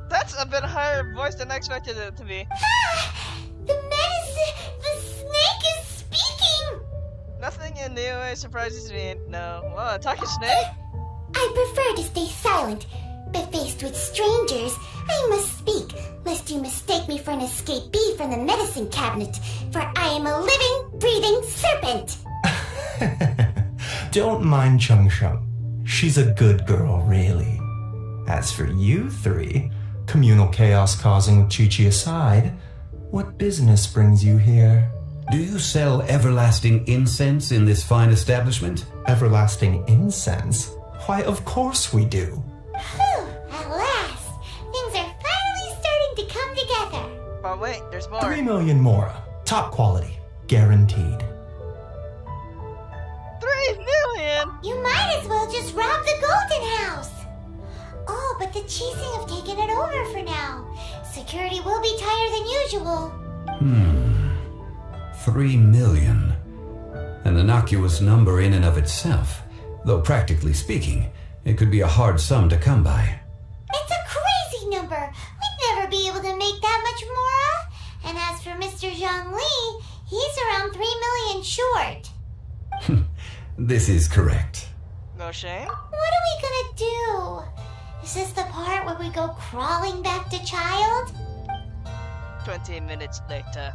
[SPEAKER 1] That's a bit higher voice than I expected it to be.
[SPEAKER 3] Ah! The snake is speaking!
[SPEAKER 1] Nothing in the way surprises me. No. Well, talking snake?
[SPEAKER 3] I prefer to stay silent, but faced with strangers, I must speak, lest you mistake me for an escapee from the medicine cabinet, for I am a living, breathing serpent!
[SPEAKER 5] Don't mind Chung Sheng. She's a good girl, really. As for you three, communal chaos causing with Chi-Chi aside, what business brings you here?
[SPEAKER 6] Do you sell everlasting incense in this fine establishment?
[SPEAKER 5] Everlasting incense? Why, of course we do.
[SPEAKER 3] Phew, at last! Things are finally starting to come together.
[SPEAKER 1] But wait, there's more.
[SPEAKER 5] 3 million mora. Top quality. Guaranteed.
[SPEAKER 1] 3 million?
[SPEAKER 3] You might as well just rob the Golden House! Oh, but the Cheesing have taken it over for now. Security will be tighter than usual.
[SPEAKER 6] 3 million. An innocuous number in and of itself, though practically speaking, it could be a hard sum to come by.
[SPEAKER 3] It's a crazy number. We'd never be able to make that much mora. And as for Mr. Zhongli, he's around 3 million short.
[SPEAKER 6] This is correct.
[SPEAKER 1] No shame?
[SPEAKER 3] What are we gonna do? Is this the part where we go crawling back to child?
[SPEAKER 1] 20 minutes later.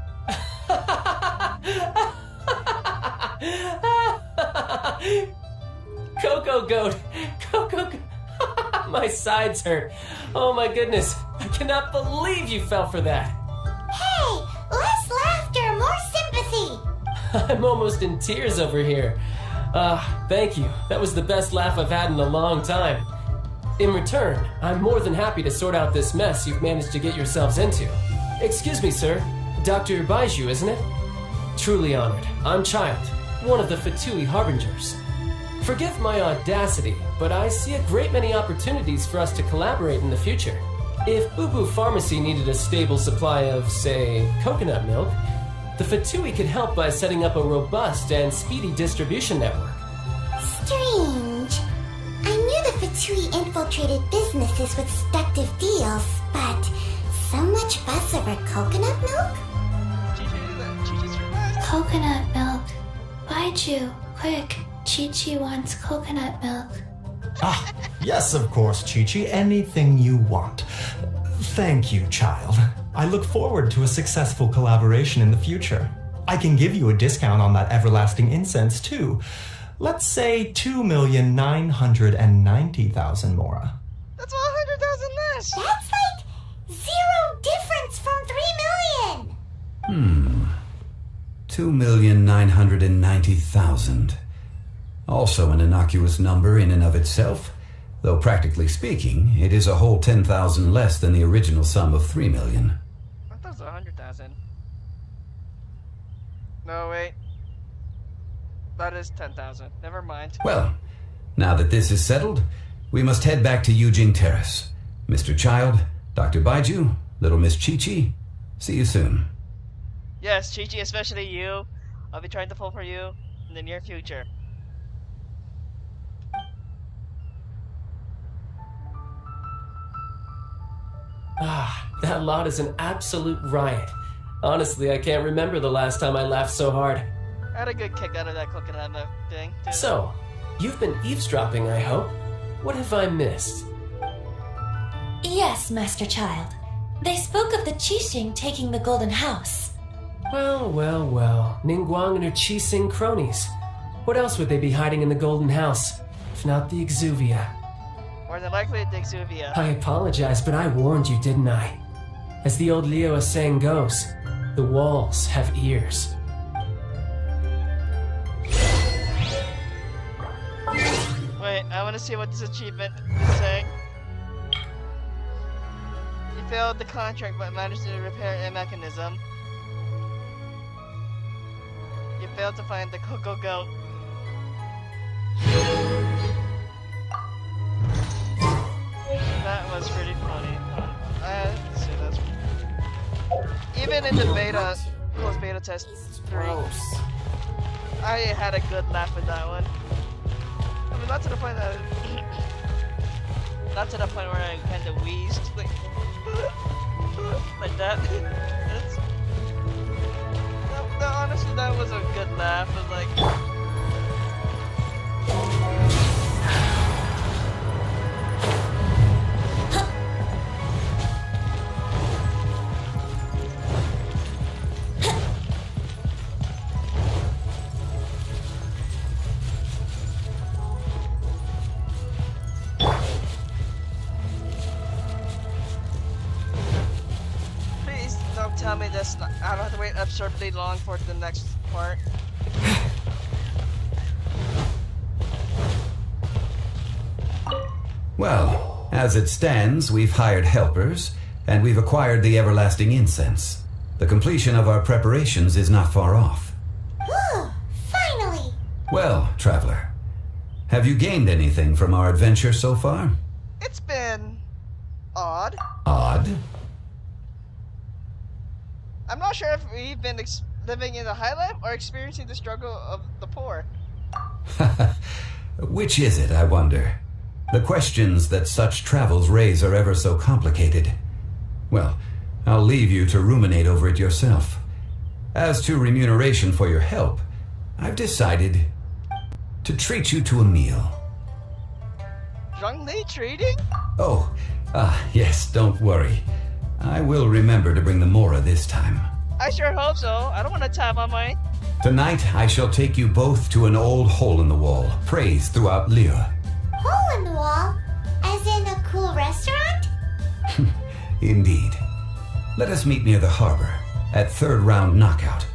[SPEAKER 4] Coco Goat! Coco My sides hurt. Oh my goodness. I cannot believe you fell for that.
[SPEAKER 3] Hey! Less laughter, more sympathy!
[SPEAKER 4] I'm almost in tears over here. Thank you. That was the best laugh I've had in a long time. In return, I'm more than happy to sort out this mess you've managed to get yourselves into. Excuse me, sir. Dr. Baiju, isn't it? Truly honored. I'm Child, one of the Fatui Harbingers. Forgive my audacity, but I see a great many opportunities for us to collaborate in the future. If Boo Boo Pharmacy needed a stable supply of, say, coconut milk, the Fatui could help by setting up a robust and speedy distribution network.
[SPEAKER 3] Strange. I knew the Fatui infiltrated businesses with seductive deals, but so much fuss over coconut milk?
[SPEAKER 2] Coconut milk. Baiju, quick. Chi-Chi wants coconut milk.
[SPEAKER 5] Ah, yes, of course, Chi-Chi. Anything you want. Thank you, child. I look forward to a successful collaboration in the future. I can give you a discount on that everlasting incense, too. Let's say 2,990,000 mora.
[SPEAKER 1] That's 100,000 less!
[SPEAKER 3] That's like zero difference from 3 million!
[SPEAKER 6] 2,990,000. Also an innocuous number in and of itself, though practically speaking, it is a whole 10,000 less than the original sum of 3 million.
[SPEAKER 1] I thought it was 100,000. No, wait. That is 10,000. Never mind.
[SPEAKER 6] Well, now that this is settled, we must head back to Yujing Terrace. Mr. Child, Dr. Baiju, little Miss Chi-Chi, see you soon.
[SPEAKER 1] Yes, Chi-Chi, especially you. I'll be trying to pull for you in the near future.
[SPEAKER 4] That lot is an absolute riot. Honestly, I can't remember the last time I laughed so hard.
[SPEAKER 1] I had a good kick out of that coconut milk thing, too.
[SPEAKER 4] So, you've been eavesdropping, I hope. What have I missed?
[SPEAKER 2] Yes, Master Child. They spoke of the Qixing taking the Golden House.
[SPEAKER 4] Well. Ningguang and her Qixing cronies. What else would they be hiding in the Golden House, if not the Exuvia?
[SPEAKER 1] More than likely, the Exuvia.
[SPEAKER 4] I apologize, but I warned you, didn't I? As the old Liyue saying goes, the walls have ears.
[SPEAKER 1] Wait, I want to see what this achievement is saying. failed the contract but managed to repair a mechanism. You failed to find the Cocoa Goat. That was pretty funny. Let's see, that's... Even in the beta, closed beta test 3, I had a good laugh with that one. I mean, not to the point that... not to the point where I kind of wheezed, like... like that. Honestly, that was a good laugh. Of like, please don't tell me this. I don't have to wait absurdly long for the next part.
[SPEAKER 6] Well, as it stands, we've hired helpers, and we've acquired the everlasting incense. The completion of our preparations is not far off.
[SPEAKER 3] Ooh, finally!
[SPEAKER 6] Well, traveler, have you gained anything from our adventure so far?
[SPEAKER 1] It's been... odd.
[SPEAKER 6] Odd?
[SPEAKER 1] I'm not sure if we've been living in the high life or experiencing the struggle of the poor.
[SPEAKER 6] Which is it, I wonder? The questions that such travels raise are ever so complicated. Well, I'll leave you to ruminate over it yourself. As to remuneration for your help, I've decided to treat you to a meal.
[SPEAKER 1] Zhongli treating?
[SPEAKER 6] Oh, yes, don't worry. I will remember to bring the Mora this time.
[SPEAKER 1] I sure hope so. I don't want to tap on mine.
[SPEAKER 6] Tonight, I shall take you both to an old hole in the wall, praised throughout Liyue.
[SPEAKER 3] Hole in the wall? As in a cool restaurant?
[SPEAKER 6] Indeed. Let us meet near the harbor, at third round knockout.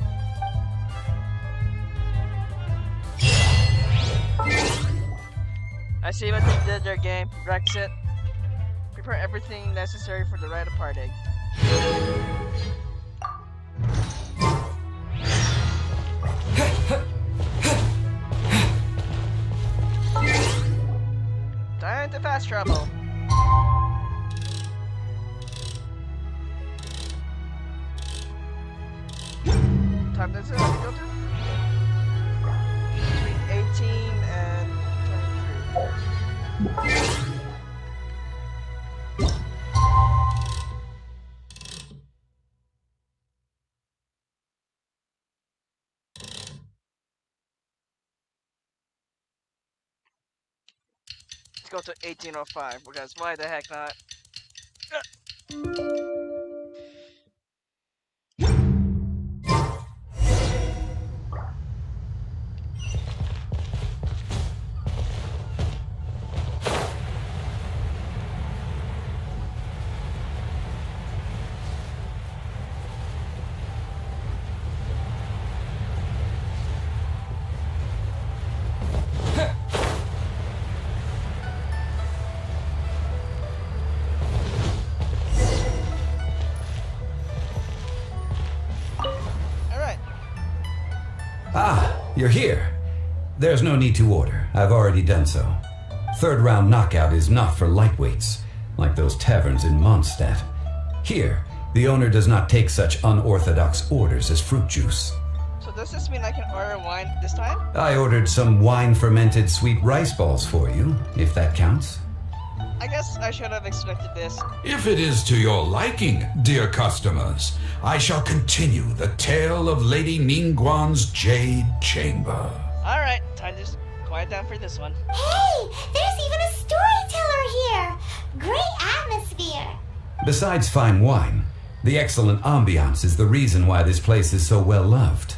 [SPEAKER 1] I see what they did there, game. Brexit. Prepare everything necessary for the rite of parting. Time to fast travel. Time does it go to? Between 18 and 23. Go to 1805 because why the heck not?
[SPEAKER 6] You're here. There's no need to order. I've already done so. Third round knockout is not for lightweights, like those taverns in Mondstadt. Here, the owner does not take such unorthodox orders as fruit juice.
[SPEAKER 1] So does this mean I can order wine this time?
[SPEAKER 6] I ordered some wine-fermented sweet rice balls for you, if that counts.
[SPEAKER 1] I guess I should have expected this.
[SPEAKER 15] If it is to your liking, dear customers, I shall continue the tale of Lady Ningguang's Jade Chamber.
[SPEAKER 1] Alright, time to quiet down for this one.
[SPEAKER 3] Hey, there's even a storyteller here! Great atmosphere!
[SPEAKER 6] Besides fine wine, the excellent ambiance is the reason why this place is so well loved.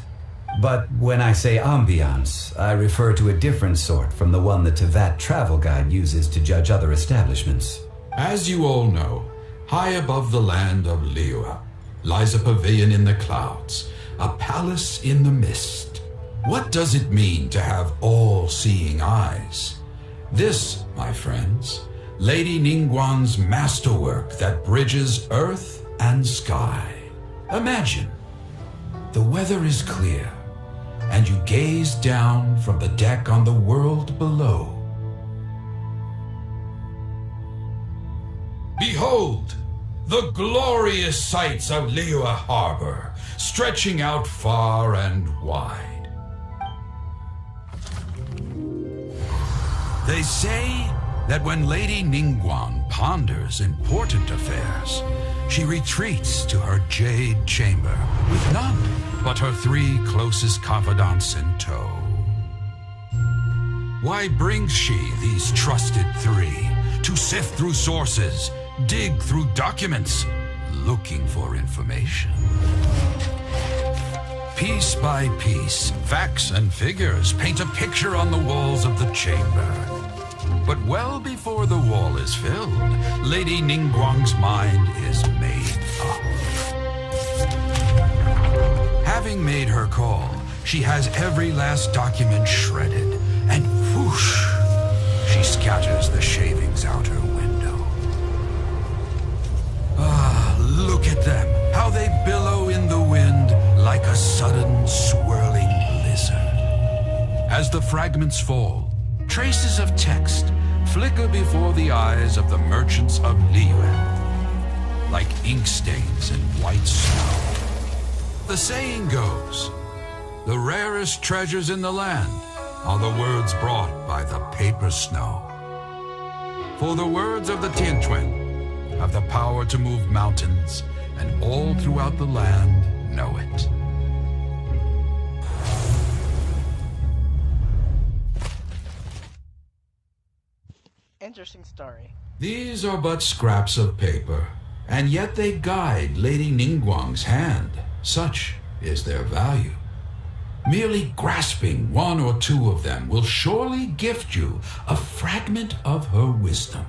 [SPEAKER 6] But when I say ambiance, I refer to a different sort from the one the Tevat travel guide uses to judge other establishments.
[SPEAKER 15] As you all know, high above the land of Liyue lies a pavilion in the clouds, a palace in the mist. What does it mean to have all-seeing eyes? This, my friends, Lady Ningguang's masterwork that bridges earth and sky. Imagine, the weather is clear, and you gaze down from the deck on the world below. Behold, the glorious sights of Liyue Harbor, stretching out far and wide. They say that when Lady Ningguang ponders important affairs, she retreats to her Jade Chamber with none but her 3 closest confidants in tow. Why brings she these trusted 3 to sift through sources, dig through documents, looking for information? Piece by piece, facts and figures paint a picture on the walls of the chamber. But well before the wall is filled, Lady Ningguang's mind is made up. Having made her call, she has every last document shredded, and whoosh, she scatters the shavings out her window. Ah, look at them, how they billow in the wind like a sudden swirling blizzard. As the fragments fall, traces of text flicker before the eyes of the merchants of Liyue, like ink stains in white snow. The saying goes, the rarest treasures in the land are the words brought by the paper snow. For the words of the Tianquan have the power to move mountains, and all throughout the land know it.
[SPEAKER 1] Interesting story.
[SPEAKER 15] These are but scraps of paper, and yet they guide Lady Ningguang's hand. Such is their value. Merely grasping 1 or 2 of them will surely gift you a fragment of her wisdom,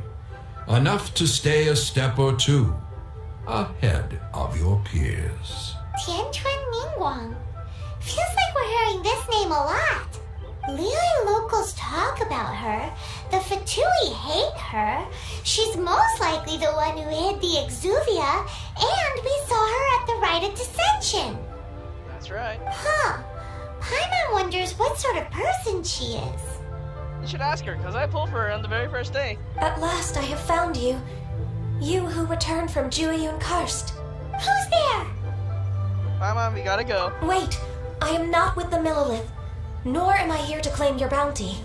[SPEAKER 15] enough to stay a step or 2 ahead of your peers.
[SPEAKER 3] Tianquan Ningguang. Feels like we're hearing this name a lot. Liyue locals talk about her. The Fatui hate her. She's most likely the one who hid the Exuvia, and we saw her at the Rite of Ascension.
[SPEAKER 1] That's right.
[SPEAKER 3] Huh. Paimon wonders what sort of person she is.
[SPEAKER 1] You should ask her, because I pulled for her on the very first day.
[SPEAKER 2] At last I have found you. You who returned from Jueyun Karst.
[SPEAKER 3] Who's there?
[SPEAKER 1] Mom, we gotta go.
[SPEAKER 2] Wait, I am not with the Millilith, nor am I here to claim your bounty.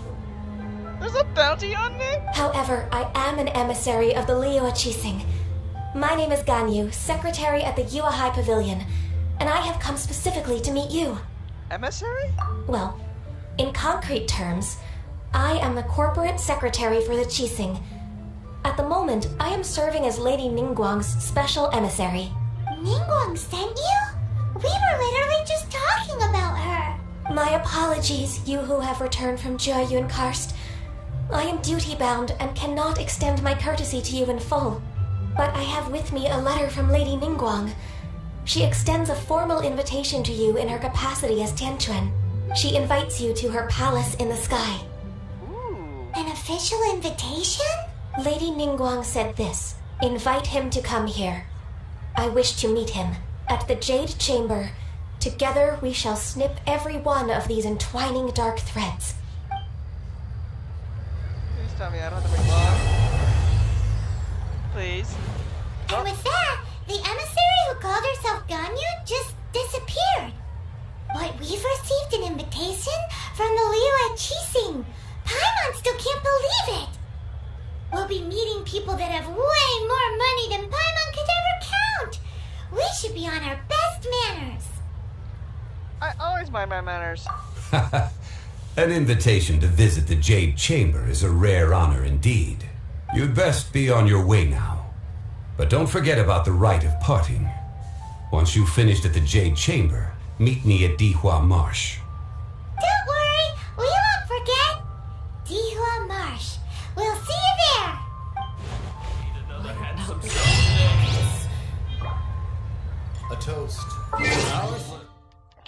[SPEAKER 1] There's a bounty on me?
[SPEAKER 2] However, I am an emissary of the Liyue Qixing. My name is Ganyu, secretary at the Yue High Pavilion, and I have come specifically to meet you.
[SPEAKER 1] Emissary?
[SPEAKER 2] Well, in concrete terms, I am the corporate secretary for the Qixing. At the moment, I am serving as Lady Ningguang's special emissary.
[SPEAKER 3] Ningguang sent you? We were literally just talking about her.
[SPEAKER 2] My apologies, you who have returned from Jueyun Karst. I am duty-bound and cannot extend my courtesy to you in full. But I have with me a letter from Lady Ningguang. She extends a formal invitation to you in her capacity as Tianquan. She invites you to her palace in the sky.
[SPEAKER 1] Ooh.
[SPEAKER 3] An official invitation?
[SPEAKER 2] Lady Ningguang said this. Invite him to come here. I wish to meet him at the Jade Chamber. Together we shall snip every one of these entwining dark threads.
[SPEAKER 1] Please tell me I don't have to bring long. Please.
[SPEAKER 3] And with that, the emissary who called herself Ganyu just disappeared. But we've received an invitation from the Liyue Qixing. Paimon still can't believe it. We'll be meeting people that have way more money than Paimon could ever count. We should be on our best manners.
[SPEAKER 1] I always mind my manners.
[SPEAKER 6] An invitation to visit the Jade Chamber is a rare honor indeed. You'd best be on your way now. But don't forget about the rite of parting. Once you've finished at the Jade Chamber, meet me at Dihua Marsh.
[SPEAKER 3] Don't worry, we won't forget. Dihua Marsh. We'll see you there.
[SPEAKER 8] A toast.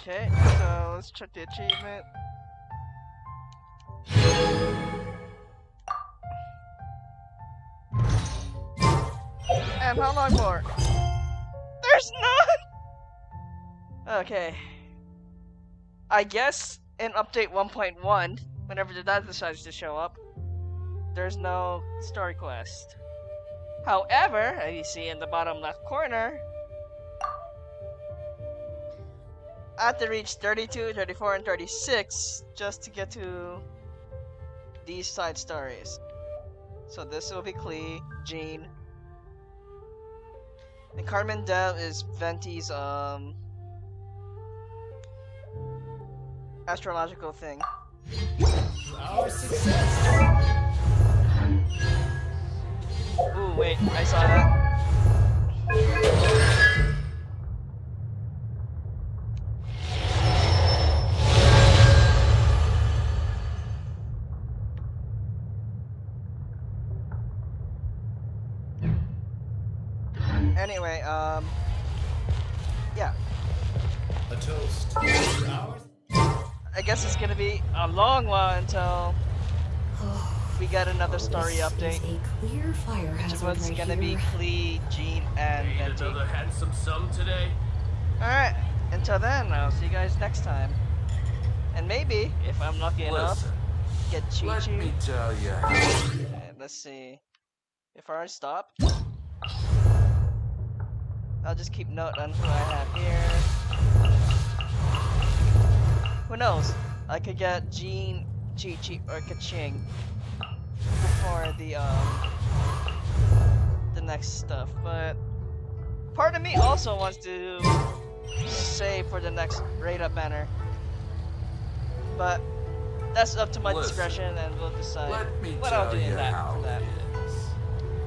[SPEAKER 1] Okay, so let's check the achievement. time? How long more? There's none! Okay. I guess in update 1.1, whenever the dad decides to show up, there's no story quest. However, as you see in the bottom left corner, I have to reach 32, 34, and 36 just to get to these side stories. So this will be Klee, Jean, and Carmen Dev is Venti's astrological thing.
[SPEAKER 14] Our success.
[SPEAKER 1] Ooh, wait, I saw that. Anyway, yeah.
[SPEAKER 14] A toast.
[SPEAKER 1] I guess it's gonna be a long while until we get another story update.
[SPEAKER 16] A clear fire
[SPEAKER 1] Which
[SPEAKER 16] hazard
[SPEAKER 1] one's
[SPEAKER 16] right
[SPEAKER 1] gonna
[SPEAKER 16] here.
[SPEAKER 1] be Klee, Jean, and Venti.
[SPEAKER 8] Another handsome sum today.
[SPEAKER 1] Alright, until then, I'll see you guys next time. And maybe, if I'm lucky enough,
[SPEAKER 8] Listen,
[SPEAKER 1] get Chi-Chi.
[SPEAKER 8] let me tell you.
[SPEAKER 1] Let's see. If I stop, I'll just keep note on who I have here. Who knows? I could get Jean, Chi-Chi, or Kaching before the next stuff, but part of me also wants to save for the next raid up banner. But that's up to my discretion, and we'll decide what I'll do in that. For that.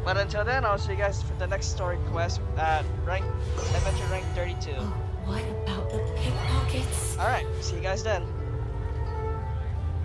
[SPEAKER 1] But until then, I'll see you guys for the next story quest at adventure rank 32.
[SPEAKER 16] What about the pickpockets?
[SPEAKER 1] Alright, see you guys then.